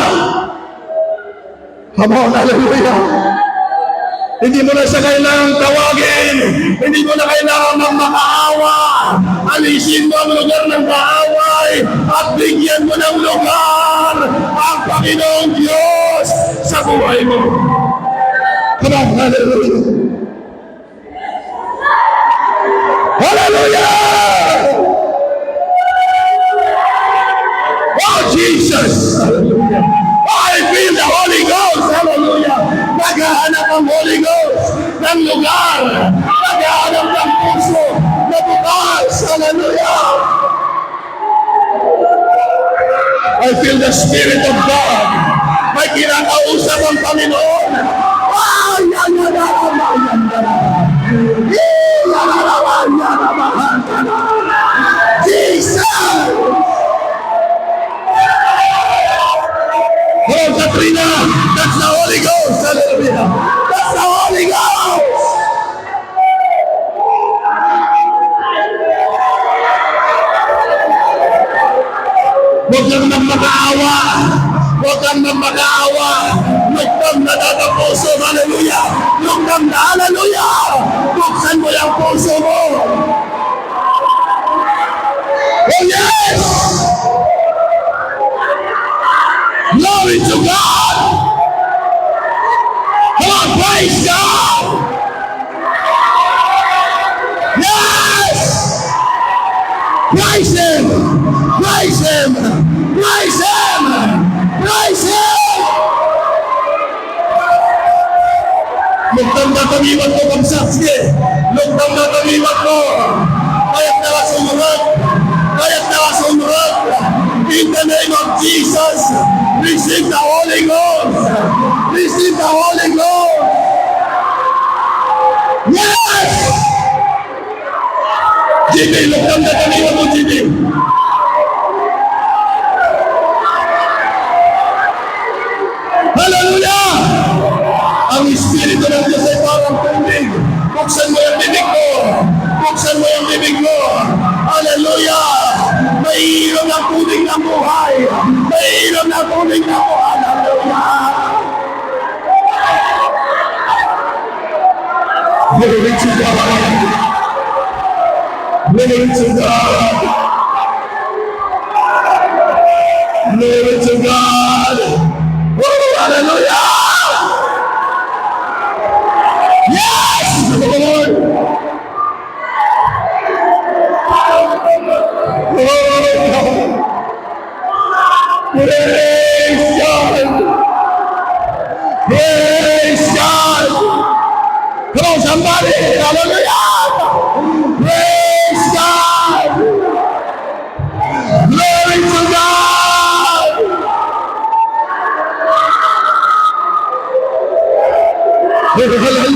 Come on, hallelujah! Hindi mo na siya kailangang tawagin. Hindi mo na kailangan magmakaawa. Alisin mo ang lugar ng kaaway at bigyan mo ng lugar ang Panginoong Diyos sa buhay mo. Come on, hallelujah! Hallelujah! Oh, Jesus! Hallelujah! I feel the Holy Ghost! Hallelujah! Naghahanap ang Holy Ghost ng lugar. Naghahanap ng puso na bukas. Hallelujah! I feel the Spirit of God. May kinakausap ang Panginoon. Jesus! Oh, Katrina! That's the Holy Ghost! Hallelujah! That's the Holy Ghost! Huwag kang magmakaawa! Huwag kang magmakaawa! Lugtang na puso! Hallelujah! Lugtang na! Hallelujah! Buksan mo yung puso mo! Oh, yes! Glory to God! Come on, praise God! Yes! Praise Him! Praise Him! Praise Him! Praise Him! Lugtang na tamiwan mo, kamsak. Sige! Lugtang na tamiwan mo! Kaya't na sumunod! Kaya't na sumunod! In the name of Jesus, receive the Holy Ghost. Receive the Holy Ghost. Yes! Jimmy, lugtang na tamiwan mo, Jimmy. Hallelujah! Ang Espiritu ng Diyos ay parang tubig. Buksan mo yung bibig mo. Buksan mo yung bibig mo. Hallelujah! May ilong ng tubig ng buhay. May ilong ng tubig ng buhay. Hallelujah! Glory to God! Glory to God! Glory to God! Oh, hallelujah! Yes, Lord! Praise God! Praise God! Come on, somebody! Hallelujah! Praise God! Glory to God! Hallelujah!